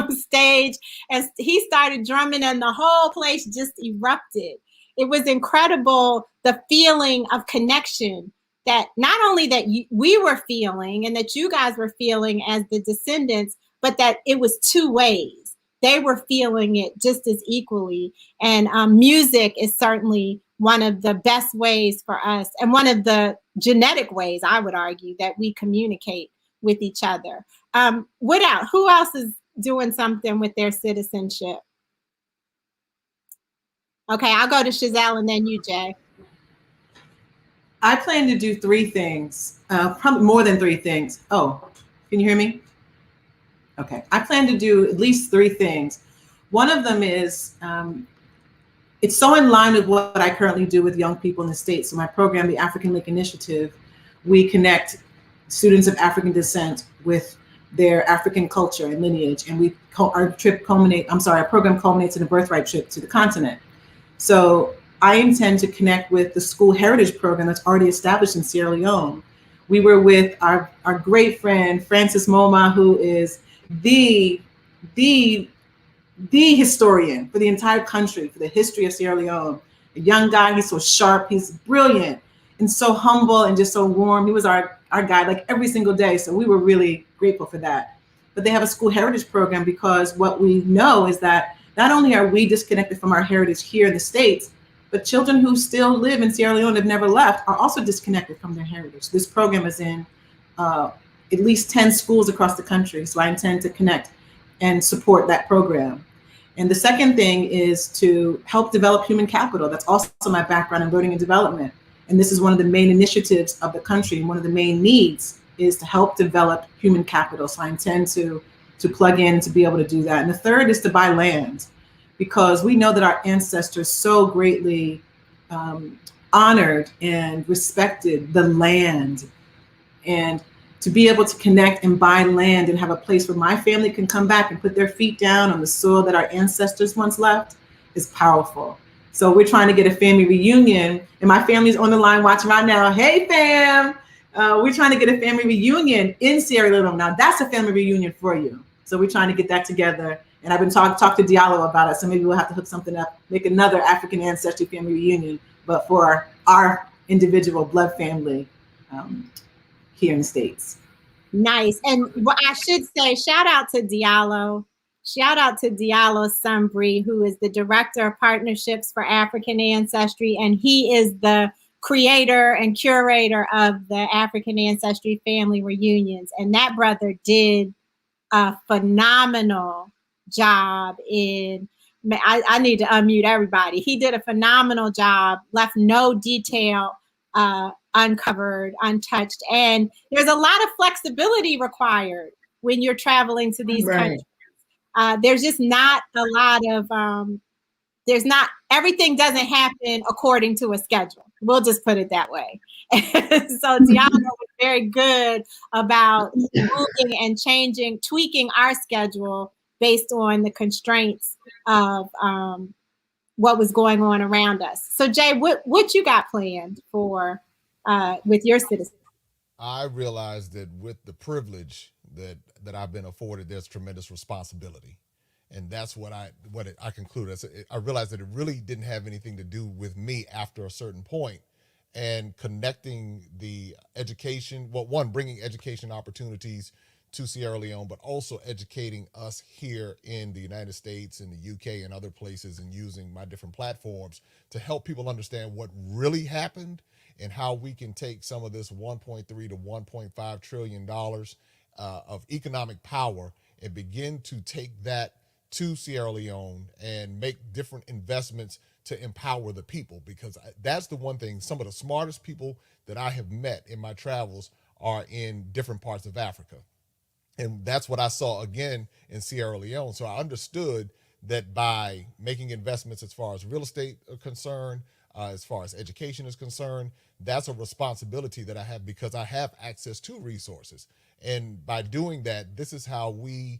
stage, and he started drumming, and the whole place just erupted. It was incredible, the feeling of connection that not only that we were feeling and that you guys were feeling as the descendants, but that it was two ways. They were feeling it just as equally. And music is certainly one of the best ways for us, and one of the genetic ways, I would argue, that we communicate with each other. What else? Who else is doing something with their citizenship? Okay, I'll go to Chazelle and then you, Jay. I plan to do 3 things, probably more than 3 things. Oh, can you hear me? Okay, I plan to do at least 3 things. One of them is, it's so in line with what I currently do with young people in the States. So my program, the African Link Initiative, we connect students of African descent with their African culture and lineage. And our program culminates in a Birthright trip to the continent. So I intend to connect with the school heritage program that's already established in Sierra Leone. We were with our great friend, Francis Moma, who is the historian for the entire country, for the history of Sierra Leone. A young guy, he's so sharp, he's brilliant, and so humble and just so warm. He was our guide like every single day. So we were really grateful for that. But they have a school heritage program, because what we know is that not only are we disconnected from our heritage here in the States, but children who still live in Sierra Leone, have never left, are also disconnected from their heritage. This program is in at least 10 schools across the country. So I intend to connect and support that program. And the second thing is to help develop human capital. That's also my background in learning and development. And this is one of the main initiatives of the country. And one of the main needs is to help develop human capital. So I intend to plug in to be able to do that. And the third is to buy land, because we know that our ancestors so greatly honored and respected the land. And to be able to connect and buy land and have a place where my family can come back and put their feet down on the soil that our ancestors once left is powerful. So we're trying to get a family reunion, and my family's on the line watching right now. Hey fam, we're trying to get a family reunion in Sierra Leone. Now that's a family reunion for you. So we're trying to get that together. And I've been talk to Diallo about it. So maybe we'll have to hook something up, make another African Ancestry Family Reunion, but for our individual blood family here in the States. Nice. And what I should say, shout out to Diallo. Shout out to Diallo Sumbri, who is the Director of Partnerships for African Ancestry. And he is the creator and curator of the African Ancestry Family Reunions. And that brother did a phenomenal job in, I need to unmute everybody. He did a phenomenal job, left no detail uncovered, untouched. And there's a lot of flexibility required when you're traveling to these countries. There's just not a lot of, everything doesn't happen according to a schedule. We'll just put it that way. So Diallo was very good about moving and changing, tweaking our schedule based on the constraints of what was going on around us. So Jay, what you got planned for with your citizens? I realized that with the privilege that I've been afforded, there's tremendous responsibility. And that's what I concluded. I realized that it really didn't have anything to do with me after a certain point, and connecting the education, well, one, bringing education opportunities to Sierra Leone, but also educating us here in the United States and the UK and other places, and using my different platforms to help people understand what really happened and how we can take some of this $1.3 to $1.5 trillion of economic power and begin to take that to Sierra Leone and make different investments to empower the people. Because that's the one thing, some of the smartest people that I have met in my travels are in different parts of Africa. And that's what I saw again in Sierra Leone. So I understood that by making investments as far as real estate are concerned, as far as education is concerned. That's a responsibility that I have because I have access to resources. And by doing that, this is how we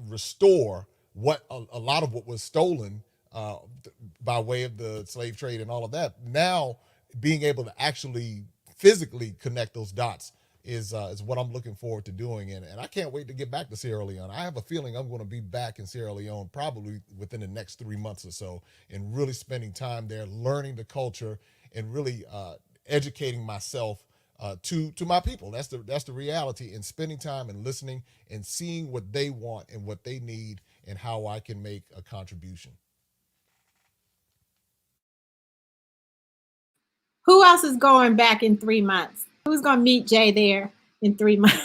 restore what a lot of what was stolen by way of the slave trade and all of that. Now, being able to actually physically connect those dots is what I'm looking forward to doing. And I can't wait to get back to Sierra Leone. I have a feeling I'm going to be back in Sierra Leone probably within the next 3 months or so, and really spending time there, learning the culture, and really educating myself to my people. That's the reality, and spending time and listening and seeing what they want and what they need and how I can make a contribution. Who else is going back in 3 months? Who's going to meet Jay there in 3 months?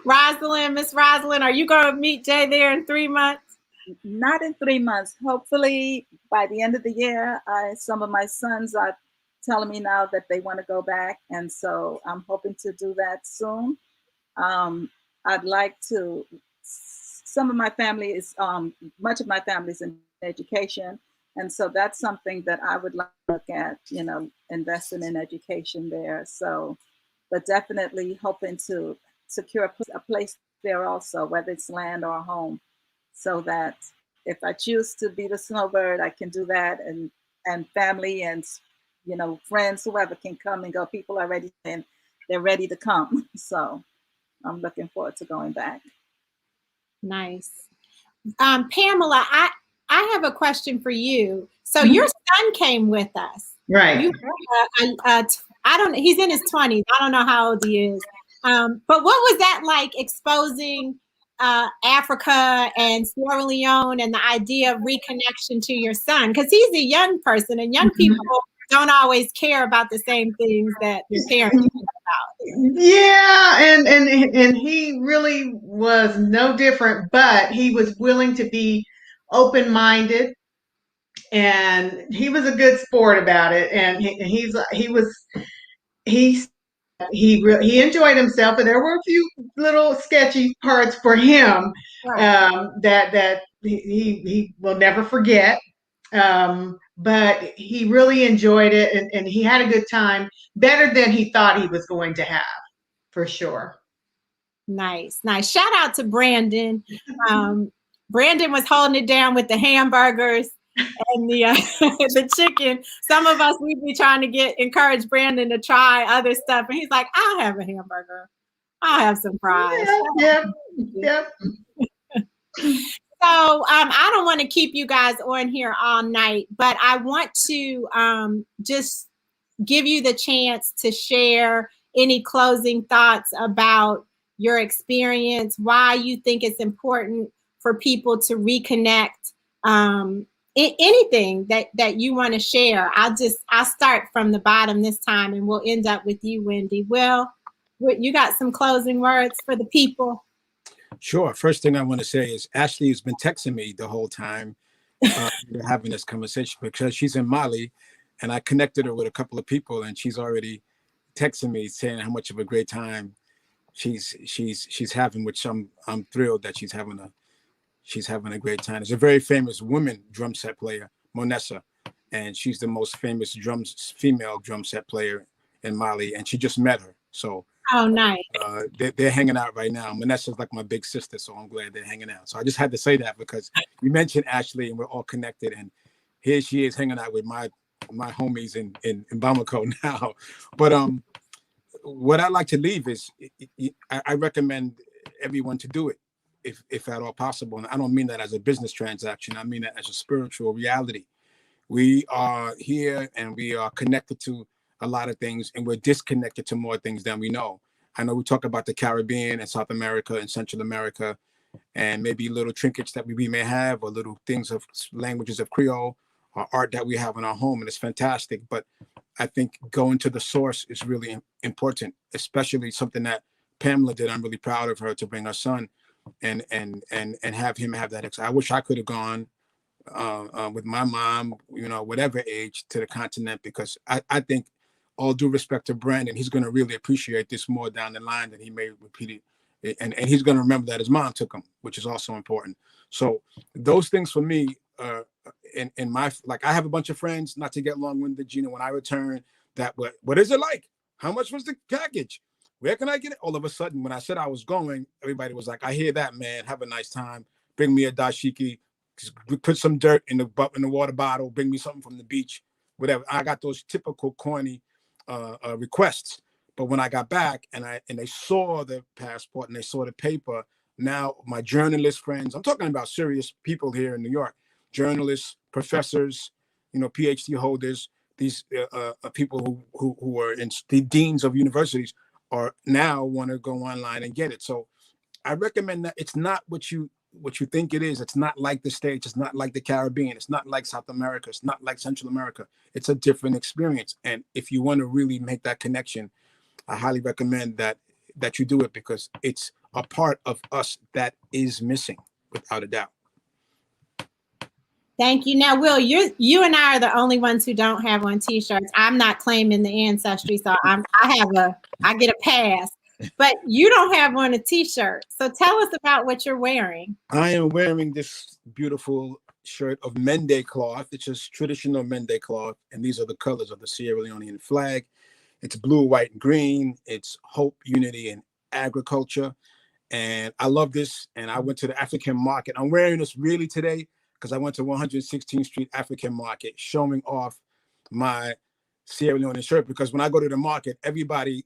Rosalind, Miss Rosalind, are you going to meet Jay there in 3 months? Not in 3 months. Hopefully by the end of the year. Some of my sons are telling me now that they want to go back, and so I'm hoping to do that soon. I'd like to. Some of my family is much of my family is in education, and so that's something that I would like to look at. You know, investing in education there. So, but definitely hoping to secure a place there also, whether it's land or a home, so that if I choose to be the snowbird, I can do that, and family and, you know, friends, whoever can come and go. People are ready and they're ready to come. So I'm looking forward to going back. Nice. Pamela, I have a question for you. So your son came with us. Right. You, I don't. He's in his 20s. I don't know how old he is. But what was that like, exposing Africa and Sierra Leone and the idea of reconnection to your son? Because he's a young person, and young people don't always care about the same things that their parents care about. Yeah, and he really was no different, but he was willing to be open-minded, and he was a good sport about it. And he enjoyed himself, and there were a few little sketchy parts for him that he will never forget. But he really enjoyed it, and he had a good time, better than he thought he was going to have, for sure. Nice. Shout out to Brandon. Brandon was holding it down with the hamburgers and the the chicken. Some of us, we'd be trying to encourage Brandon to try other stuff, and he's like, "I'll have a hamburger. I'll have some fries." Yep. So I don't want to keep you guys on here all night, but I want to just give you the chance to share any closing thoughts about your experience, why you think it's important for people to reconnect, anything that you want to share. I'll start from the bottom this time, and we'll end up with you, Wendi. Will, you got some closing words for the people? Sure. First thing I want to say is Ashley has been texting me the whole time we're having this conversation, because she's in Mali, and I connected her with a couple of people, and she's already texting me saying how much of a great time she's having, which I'm thrilled that she's having a great time. There's a very famous woman drum set player, Monessa, and she's the most famous female drum set player in Mali, and she just met her. So oh, nice. They're hanging out right now. Monessa's like my big sister, so I'm glad they're hanging out. So I just had to say that because you mentioned Ashley, and we're all connected, and here she is hanging out with my homies in Bamako now. But what I like to leave is I recommend everyone to do it if at all possible. And I don't mean that as a business transaction. I mean that as a spiritual reality. We are here and we are connected to a lot of things, and we're disconnected to more things than we know. I know we talk about the Caribbean and South America and Central America, and maybe little trinkets that we may have, or little things of languages of Creole or art that we have in our home, and it's fantastic. But I think going to the source is really important, especially something that Pamela did. I'm really proud of her to bring her son and have him have that. I wish I could have gone with my mom, you know, whatever age, to the continent, because I think, all due respect to Brandon, he's going to really appreciate this more down the line than he may repeat it And he's going to remember that his mom took him, which is also important. So those things for me, in my, like, I have a bunch of friends, not to get long-winded, Gina, when I return, that what is it like? How much was the package? Where can I get it? All of a sudden, when I said I was going, everybody was like, I hear that, man. Have a nice time. Bring me a dashiki. Put some dirt in the water bottle. Bring me something from the beach. Whatever. I got those typical corny requests. But when I got back and they saw the passport and they saw the paper, now my journalist friends, I'm talking about serious people here in New York, journalists, professors, PhD holders, these people who are in the deans of universities are now want to go online and get it. So I recommend that. It's not what you think it is. It's not like the States. It's not like the Caribbean. It's not like South America. It's not like Central America. It's a different experience. And if you want to really make that connection, I highly recommend that you do it, because it's a part of us that is missing, without a doubt. Thank you. Now, Will, you and I are the only ones who don't have on T-shirts. I'm not claiming the ancestry, so I get a pass. But you don't have on a T-shirt. So tell us about what you're wearing. I am wearing this beautiful shirt of Mende cloth. It's just traditional Mende cloth, and these are the colors of the Sierra Leonean flag. It's blue, white, and green. It's hope, unity, and agriculture. And I love this. And I went to the African market. I'm wearing this really today because I went to 116th Street African Market, showing off my Sierra Leone shirt. Because when I go to the market, everybody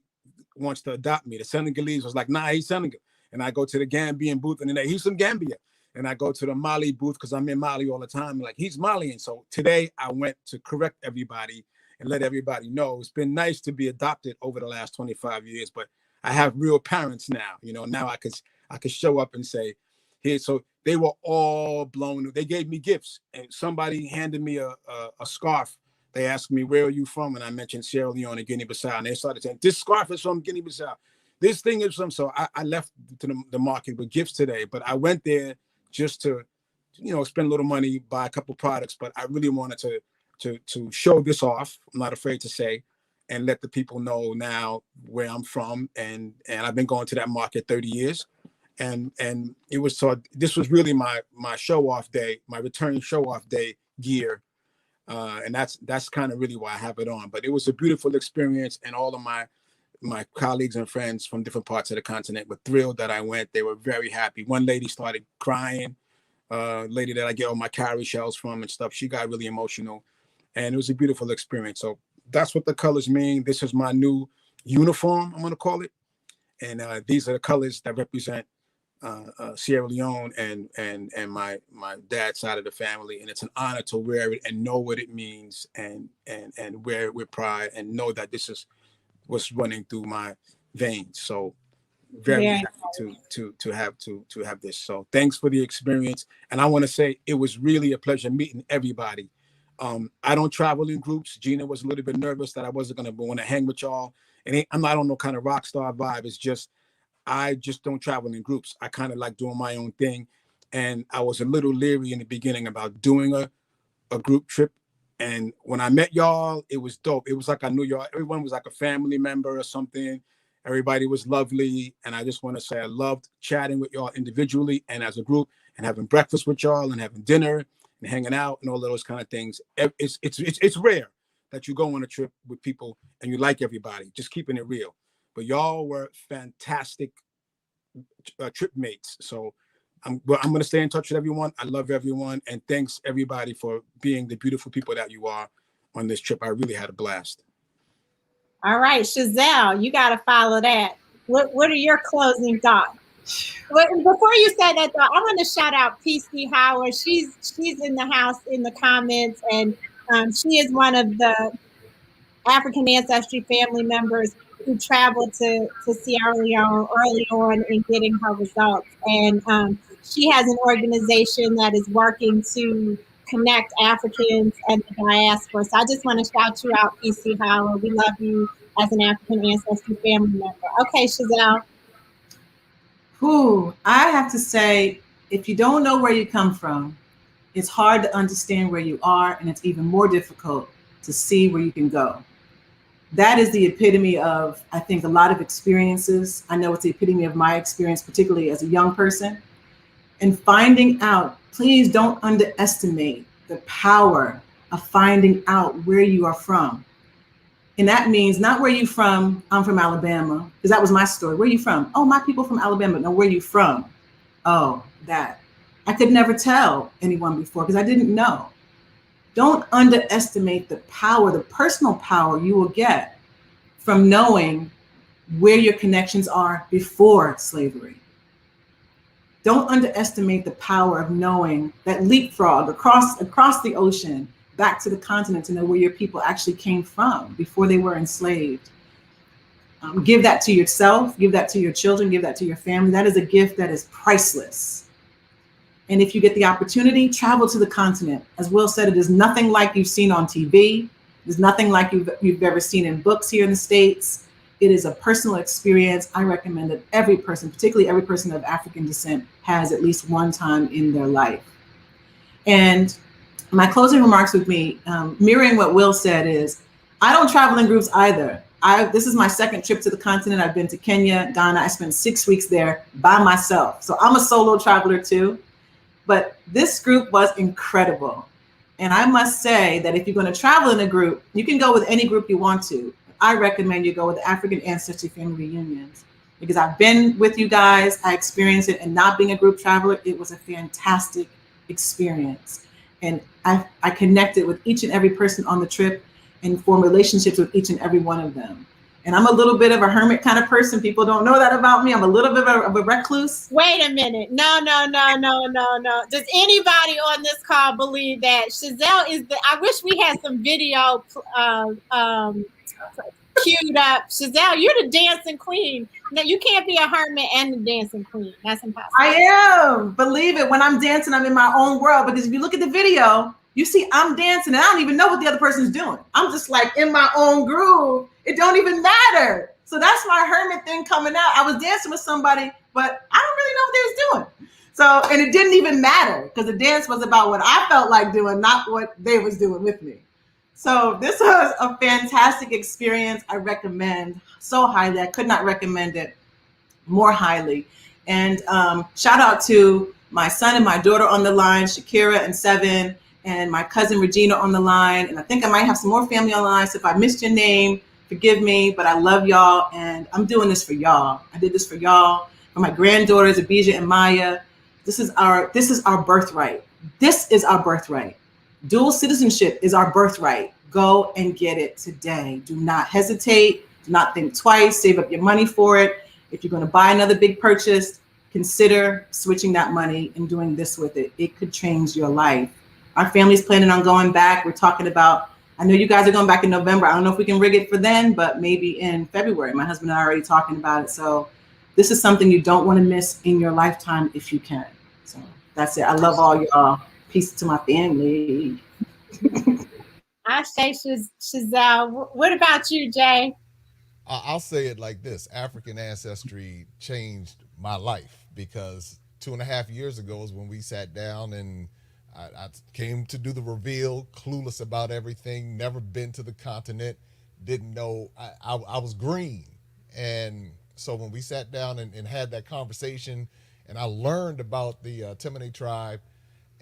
wants to adopt me. The Senegalese was like, nah, he's Senegal. And I go to the Gambian booth and then he's from Gambia. And I go to the Mali booth because I'm in Mali all the time. Like, he's Malian. So today I went to correct everybody and let everybody know it's been nice to be adopted over the last 25 years, but I have real parents now. Now I could show up and say, here. So they were all blown. They gave me gifts, and somebody handed me a scarf. They asked me, where are you from? And I mentioned Sierra Leone and Guinea-Bissau. And they started saying, this scarf is from Guinea-Bissau. This thing is from, so I left to the market with gifts today, but I went there just to, spend a little money, buy a couple products, but I really wanted to show this off. I'm not afraid to say, and let the people know now where I'm from. And I've been going to that market 30 years. And it was, so this was really my show off day, my return show off day gear. And that's kind of really why I have it on. But it was a beautiful experience, and all of my colleagues and friends from different parts of the continent were thrilled that I went. They were very happy. One lady started crying, lady that I get all my cowrie shells from and stuff. She got really emotional, and it was a beautiful experience. So that's what the colors mean. This is my new uniform, I'm going to call it. And these are the colors that represent Sierra Leone and my dad's side of the family, and it's an honor to wear it and know what it means and wear it with pride and know that this is what's running through my veins. So very happy to have this. So thanks for the experience, and I want to say it was really a pleasure meeting everybody. I don't travel in groups. Gina was a little bit nervous that I wasn't going to want to hang with y'all, and I'm not on no kind of rock star vibe. It's just I just don't travel in groups. I kind of like doing my own thing. And I was a little leery in the beginning about doing a group trip. And when I met y'all, it was dope. It was like I knew y'all. Everyone was like a family member or something. Everybody was lovely. And I just want to say I loved chatting with y'all individually and as a group, and having breakfast with y'all and having dinner and hanging out and all those kind of things. It's rare that you go on a trip with people and you like everybody, just keeping it real. But y'all were fantastic trip mates. So I'm going to stay in touch with everyone. I love everyone. And thanks everybody for being the beautiful people that you are on this trip. I really had a blast. All right, Chazelle, you got to follow that. What are your closing thoughts? Before you say that, though, I want to shout out PC Howard. She's in the house in the comments, and she is one of the African Ancestry family members who traveled to Sierra Leone early on in getting her results. And she has an organization that is working to connect Africans and the diaspora. So I just want to shout you out, PC Howard. We love you as an African Ancestry family member. Okay, Chazelle. I have to say, if you don't know where you come from, it's hard to understand where you are, and it's even more difficult to see where you can go. that is the epitome of, I think, a lot of experiences. I know it's the epitome of my experience, particularly as a young person. And finding out, please don't underestimate the power of finding out where you are from. And that means not where you from, I'm from Alabama, because that was my story. Where you from? Oh, my people from Alabama. No, where you from? Oh, that. I could never tell anyone before because I didn't know. Don't underestimate the power, the personal power you will get from knowing where your connections are before slavery. Don't underestimate the power of knowing that leapfrog across the ocean back to the continent to know where your people actually came from before they were enslaved. Give that to yourself, give that to your children, give that to your family. That is a gift that is priceless. And if you get the opportunity, travel to the continent. As Will said, it is nothing like you've seen on TV. There's nothing like you've ever seen in books here in the States. It is a personal experience. I recommend that every person, particularly every person of African descent, has at least one time in their life. And my closing remarks with me, mirroring what Will said, is I don't travel in groups either. This is my second trip to the continent. I've been to Kenya, Ghana. I spent 6 weeks there by myself. So I'm a solo traveler too. But this group was incredible. And I must say that if you're going to travel in a group, you can go with any group you want to. I recommend you go with the African Ancestry Family Reunions because I've been with you guys. I experienced it, and not being a group traveler, it was a fantastic experience. And I connected with each and every person on the trip and formed relationships with each and every one of them. And I'm a little bit of a hermit kind of person. People don't know that about me. I'm a little bit of a recluse. Wait a minute. No. Does anybody on this call believe that Chazelle is I wish we had some video queued up. Chazelle, you're the dancing queen. Now, you can't be a hermit and the dancing queen. That's impossible. I am. Believe it. When I'm dancing, I'm in my own world. Because if you look at the video, you see I'm dancing and I don't even know what the other person's doing. I'm just like in my own groove. It don't even matter. So that's my hermit thing coming out. I was dancing with somebody, but I don't really know what they was doing. So, and it didn't even matter because the dance was about what I felt like doing, not what they was doing with me. So this was a fantastic experience. I recommend so highly. I could not recommend it more highly. And shout out to my son and my daughter on the line, Shakira and Seven, and my cousin Regina on the line. And I think I might have some more family on the line. So if I missed your name, forgive me, but I love y'all. And I'm doing this for y'all. I did this for y'all, for my granddaughters, Abijah and Maya. This is our birthright. This is our birthright. Dual citizenship is our birthright. Go and get it today. Do not hesitate. Do not think twice. Save up your money for it. If you're going to buy another big purchase, consider switching that money and doing this with it. It could change your life. Our family's planning on going back. We're talking about, I know you guys are going back in November. I don't know if we can rig it for then, but maybe in February. My husband and I are already talking about it. So this is something you don't want to miss in your lifetime if you can. So that's it. I love all y'all. Peace to my family. I say Chazelle. What about you, Jay? I'll say it like this. African Ancestry changed my life because 2.5 years ago is when we sat down and I came to do the reveal, clueless about everything, never been to the continent, didn't know, I was green. And so when we sat down and had that conversation and I learned about the Temene tribe,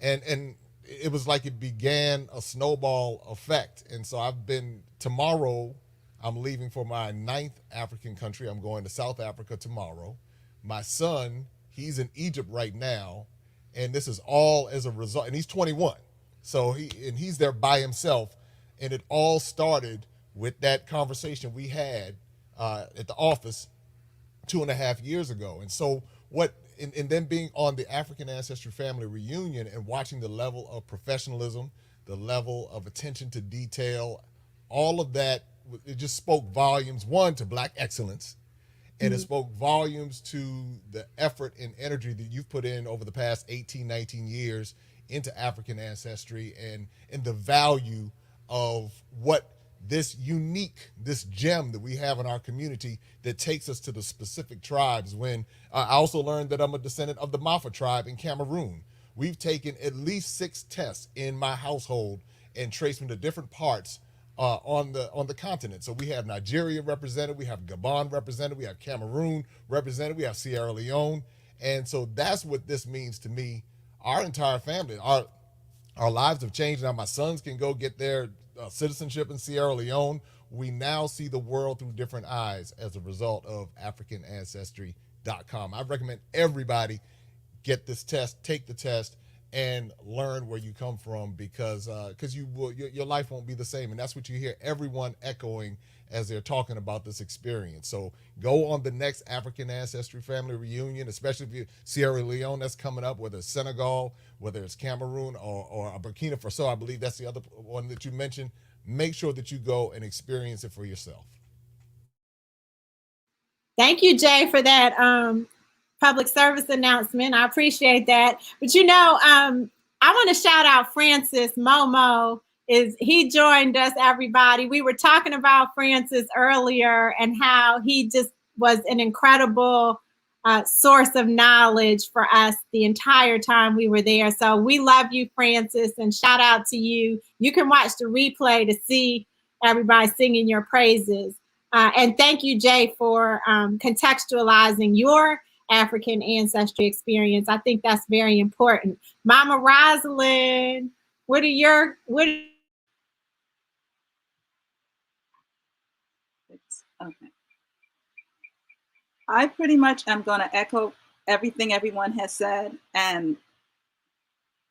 and it was like it began a snowball effect. And so tomorrow, I'm leaving for my 9th African country. I'm going to South Africa tomorrow. My son, he's in Egypt right now. And this is all as a result, and he's 21. So he's there by himself. And it all started with that conversation we had at the office 2.5 years ago. And so and then being on the African Ancestry Family Reunion and watching the level of professionalism, the level of attention to detail, all of that, it just spoke volumes, one, to Black excellence, and it spoke volumes to the effort and energy that you've put in over the past 18, 19 years into African ancestry and the value of what this gem that we have in our community that takes us to the specific tribes. When I also learned that I'm a descendant of the Mafa tribe in Cameroon. We've taken at least 6 tests in my household and traced them to different parts on the continent. So we have Nigeria represented, we have Gabon represented, we have Cameroon represented, we have Sierra Leone, and so that's what this means to me. Our entire family, our lives have changed. Now my sons can go get their citizenship in Sierra Leone. We now see the world through different eyes as a result of AfricanAncestry.com. I recommend everybody get this test, take the test, and learn where you come from, because your life won't be the same. And that's what you hear everyone echoing as they're talking about this experience. So go on the next African Ancestry Family Reunion, especially if you're Sierra Leone, that's coming up, whether it's Senegal, whether it's Cameroon, or Burkina Faso, I believe that's the other one that you mentioned. Make sure that you go and experience it for yourself. Thank you, Jay, for that public service announcement. I appreciate that. But I want to shout out Francis Momo. He joined us, everybody. We were talking about Francis earlier and how he just was an incredible source of knowledge for us the entire time we were there. So we love you, Francis, and shout out to you. You can watch the replay to see everybody singing your praises. And thank you, Jay, for contextualizing your African ancestry experience. I think that's very important. Mama Rosalind, okay. I pretty much am going to echo everything everyone has said and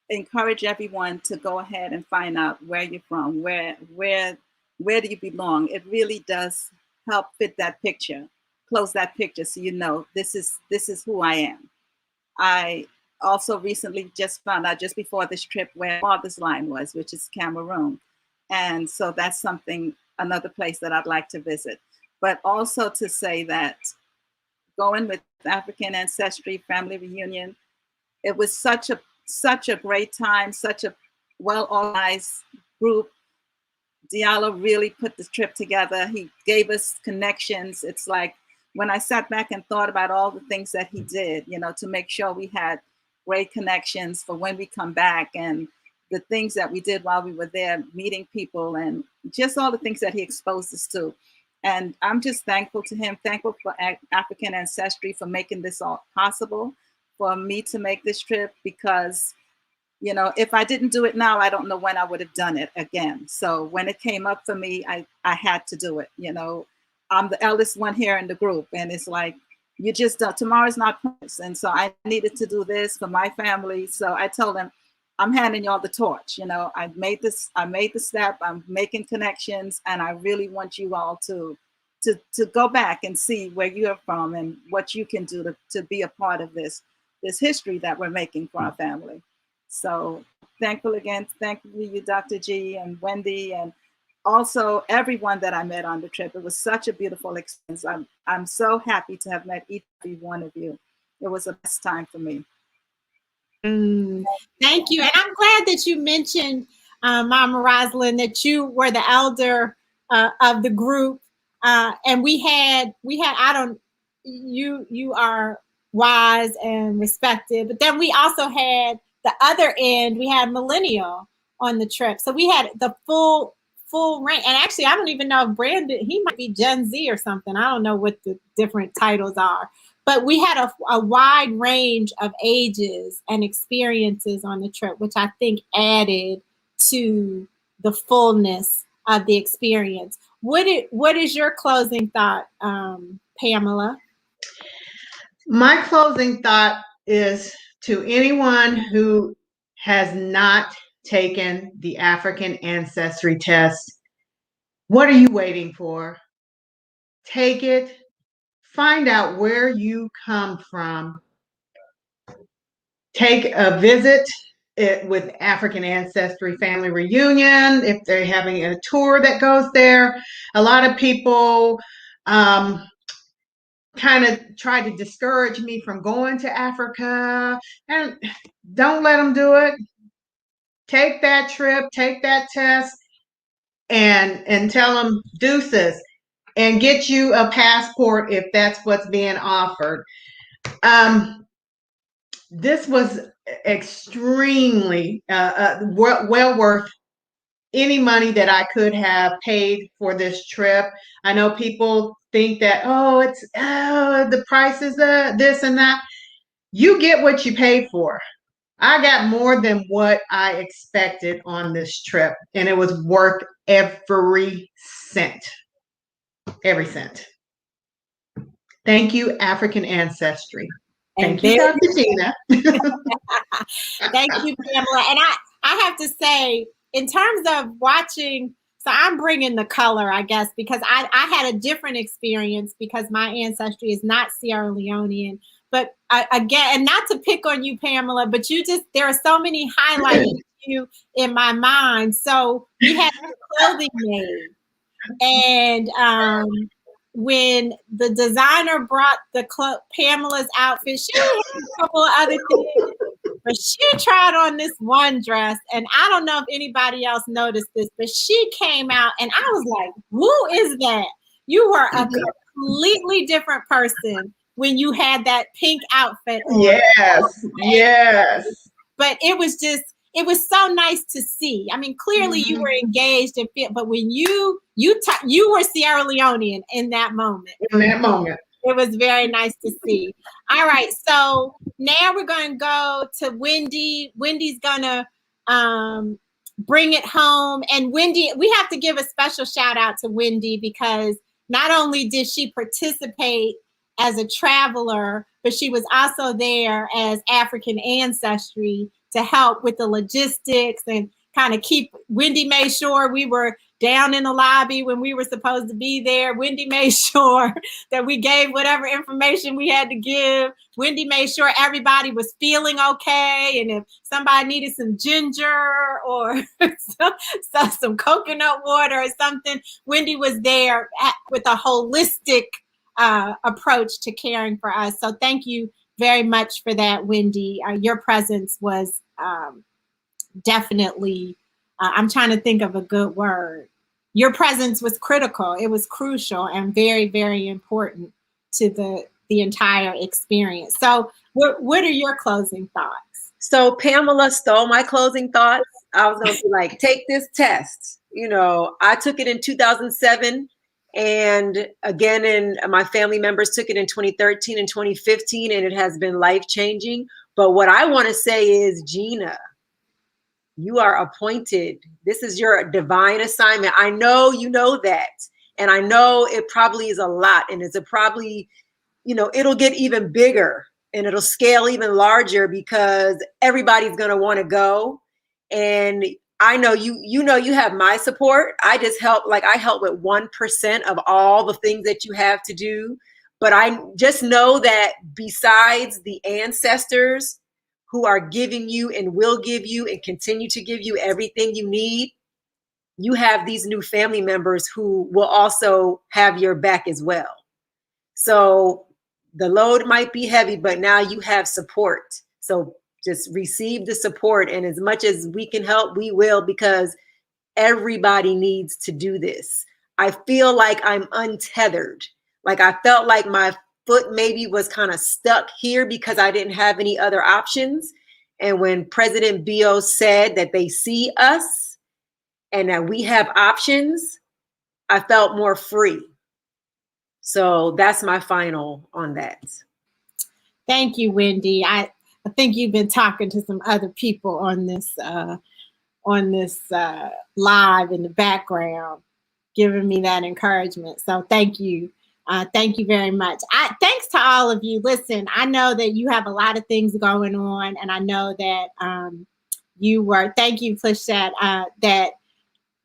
encourage everyone to go ahead and find out where you're from, where do you belong. It really does help fit that picture, close that picture, so you know this is who I am. I also recently just found out, just before this trip, where Father's Line was, which is Cameroon, and so that's another place that I'd like to visit. But also to say that going with African Ancestry Family Reunion, it was such a great time, such a well-organized group. Diallo really put the trip together. He gave us connections. It's like when I sat back and thought about all the things that he did, to make sure we had great connections for when we come back, and the things that we did while we were there, meeting people, and just all the things that he exposed us to. And I'm just thankful to him, thankful for African Ancestry for making this all possible, for me to make this trip, because if I didn't do it now, I don't know when I would have done it again. So when it came up for me, I had to do it. I'm the eldest one here in the group, and it's like, you just tomorrow's not promised. And so I needed to do this for my family. So I told them, I'm handing y'all the torch. I made the step, I'm making connections, and I really want you all to go back and see where you're from and what you can do to be a part of this history that we're making for our family. So thankful again. Thank you, Dr. G and Wendi, and also everyone that I met on the trip. It was such a beautiful experience. I'm so happy to have met each and every one of you. It was the best time for me. Thank you. And I'm glad that you mentioned, Mama Rosalind, that you were the elder of the group. And we had, you are wise and respected, but then we also had the other end, we had millennial on the trip. So we had the full range. And actually, I don't even know if Brandon, he might be Gen Z or something. I don't know what the different titles are. But we had a wide range of ages and experiences on the trip, which I think added to the fullness of the experience. What is your closing thought, Pamela? My closing thought is to anyone who has not taken the African Ancestry test, what are you waiting for? Take it. Find out where you come from. Take a visit with African Ancestry Family Reunion if they're having a tour that goes there. A lot of people kind of try to discourage me from going to Africa, and don't let them do it. Take that trip, take that test, and tell them deuces, and get you a passport if that's what's being offered. This was extremely well worth any money that I could have paid for this trip. I know people think that, oh, the price is this and that. You get what you pay for. I got more than what I expected on this trip, and it was worth every cent. Every cent. Thank you, African Ancestry. And Thank you, Dr. Gina. Thank you, Pamela. And I have to say, in terms of watching, so I'm bringing the color, I guess, because I had a different experience because my ancestry is not Sierra Leonean. But again, and not to pick on you, Pamela, but there are so many highlights of you in my mind. So we had clothing made. And when the designer brought Pamela's outfit, she had a couple of other things, but she tried on this one dress, and I don't know if anybody else noticed this, but she came out, and I was like, who is that? You were a completely different person when you had that pink outfit on. Yes. But it was so nice to see. I mean, clearly you were engaged and fit, but when you were Sierra Leonean in that moment. It was very nice to see. All right, so now we're going to go to Wendi. Wendi's going to bring it home. And Wendi, we have to give a special shout out to Wendi because not only did she participate as a traveler, but she was also there as African Ancestry to help with the logistics and kind of Wendi made sure we were down in the lobby when we were supposed to be there. Wendi made sure that we gave whatever information we had to give. Wendi made sure everybody was feeling okay. And if somebody needed some ginger or some coconut water or something, Wendi was there with a holistic approach to caring for us. So thank you very much for that, Wendi. Your presence was definitely, I'm trying to think of a good word. Your presence was critical. It was crucial and very, very important to the entire experience. So what are your closing thoughts? So Pamela stole my closing thoughts. I was going to be like, take this test. I took it in 2007. And again, my family members took it in 2013 and 2015, and it has been life-changing. But what I want to say is, Gina, you are appointed. This is your divine assignment. I know you know that. And I know it probably is a lot. And it's probably, it'll get even bigger and it'll scale even larger because everybody's going to want to go. And I know you have my support. I just help, I help with 1% of all the things that you have to do. But I just know that besides the ancestors who are giving you and will give you and continue to give you everything you need, you have these new family members who will also have your back as well. So the load might be heavy, but now you have support. So just receive the support. And as much as we can help, we will, because everybody needs to do this. I feel like I'm untethered. Like I felt like my foot maybe was kind of stuck here because I didn't have any other options. And when President Bio said that they see us and that we have options, I felt more free. So that's my final on that. Thank you, Wendi. I think you've been talking to some other people on this live in the background, giving me that encouragement. So thank you. Thank you very much. Thanks to all of you. Listen, I know that you have a lot of things going on, and I know that thank you, Plishette, that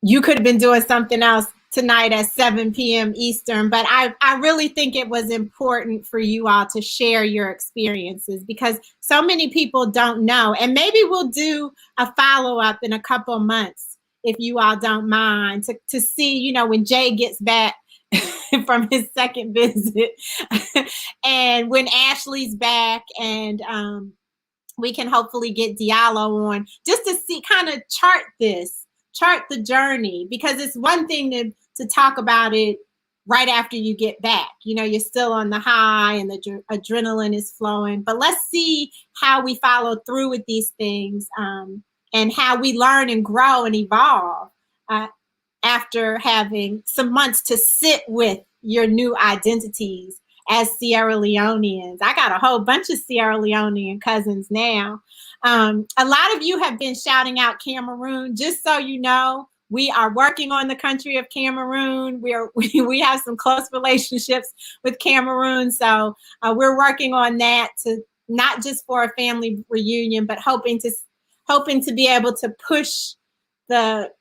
you could have been doing something else tonight at 7 p.m. Eastern, but I really think it was important for you all to share your experiences because so many people don't know. And maybe we'll do a follow-up in a couple months, if you all don't mind, to see, when Jay gets back from his second visit and when Ashley's back, and we can hopefully get Diallo on just to see, kind of chart the journey, because it's one thing to talk about it right after you get back. You're still on the high and the adrenaline is flowing, but let's see how we follow through with these things and how we learn and grow and evolve after having some months to sit with your new identities as Sierra Leoneans. I got a whole bunch of Sierra Leonean cousins now. A lot of you have been shouting out Cameroon. Just so you know, we are working on the country of Cameroon. We have some close relationships with Cameroon. So we're working on that, to not just for a family reunion, but hoping to be able to push the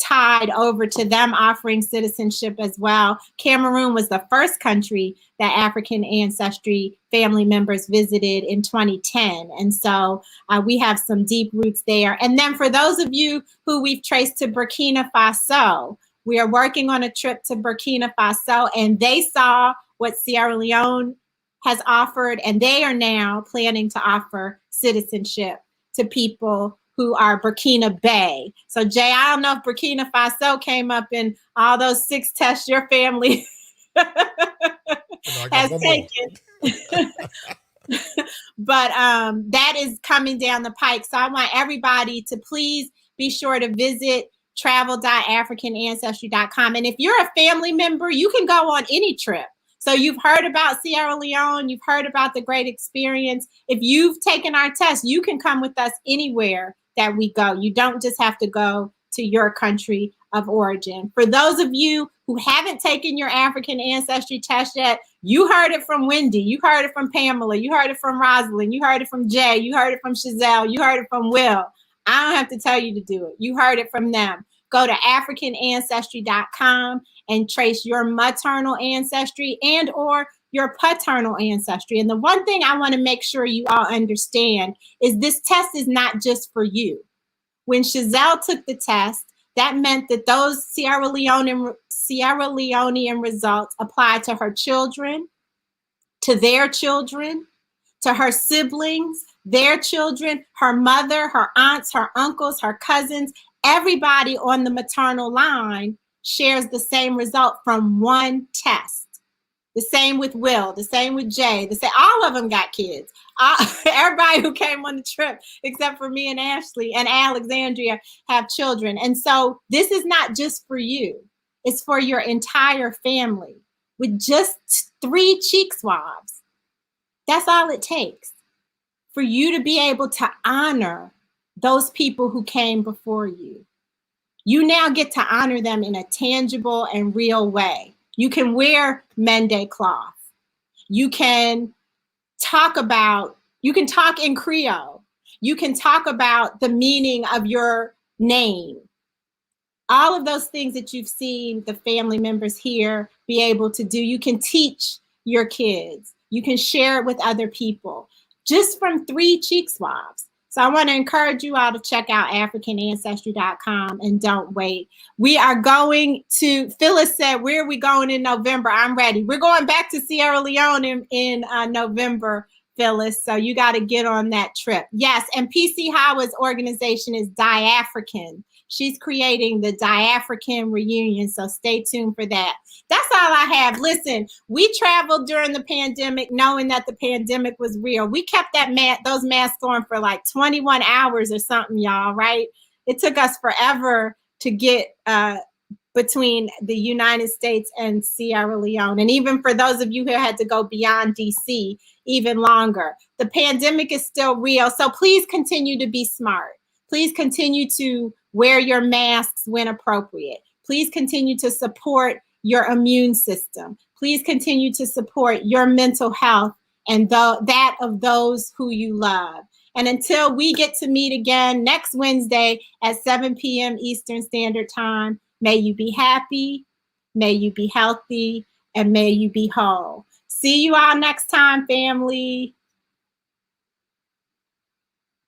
tide over to them offering citizenship as well. Cameroon was the first country that African Ancestry family members visited in 2010. And so we have some deep roots there. And then for those of you who we've traced to Burkina Faso, we are working on a trip to Burkina Faso, and they saw what Sierra Leone has offered, and they are now planning to offer citizenship to people who are Burkina Bay. So Jay, I don't know if Burkina Faso came up in all those 6 tests your family has taken. But that is coming down the pike. So I want everybody to please be sure to visit travel.africanancestry.com. And if you're a family member, you can go on any trip. So you've heard about Sierra Leone, you've heard about the great experience. If you've taken our test, you can come with us anywhere that we go. You don't just have to go to your country of origin. For those of you who haven't taken your African ancestry test yet, you heard it from Wendi, you heard it from Pamela, you heard it from Rosalind, you heard it from Jay, you heard it from Chazelle, you heard it from Will. I don't have to tell you to do it. You heard it from them. Go to AfricanAncestry.com and trace your maternal ancestry and or your paternal ancestry. And the one thing I want to make sure you all understand is this test is not just for you. When Chazelle took the test, that meant that those Sierra Leonean results applied to her children, to their children, to her siblings, their children, her mother, her aunts, her uncles, her cousins. Everybody on the maternal line shares the same result from one test. The same with Will, the same with Jay, all of them got kids. Everybody who came on the trip, except for me and Ashley and Alexandria, have children. And so this is not just for you. It's for your entire family with just 3 cheek swabs. That's all it takes for you to be able to honor those people who came before you. You now get to honor them in a tangible and real way. You can wear Mende cloth. You can talk in Creole. You can talk about the meaning of your name. All of those things that you've seen the family members here be able to do, you can teach your kids. You can share it with other people just from 3 cheek swabs. So I want to encourage you all to check out AfricanAncestry.com and don't wait. We are going to, Phyllis said, where are we going in November? I'm ready. We're going back to Sierra Leone in November, Phyllis. So you got to get on that trip. Yes, and PC Howard's organization is Diafrican. She's creating the Diafrican Reunion, so stay tuned for that. That's all I have. Listen, we traveled during the pandemic knowing that the pandemic was real. We kept those masks on for like 21 hours or something, y'all, right? It took us forever to get between the United States and Sierra Leone. And even for those of you who had to go beyond DC, even longer. The pandemic is still real, so please continue to be smart. Please continue to wear your masks when appropriate. Please continue to support your immune system. Please continue to support your mental health and that of those who you love. And until we get to meet again next Wednesday at 7 p.m. Eastern Standard Time, may you be happy, may you be healthy, and may you be whole. See you all next time, family.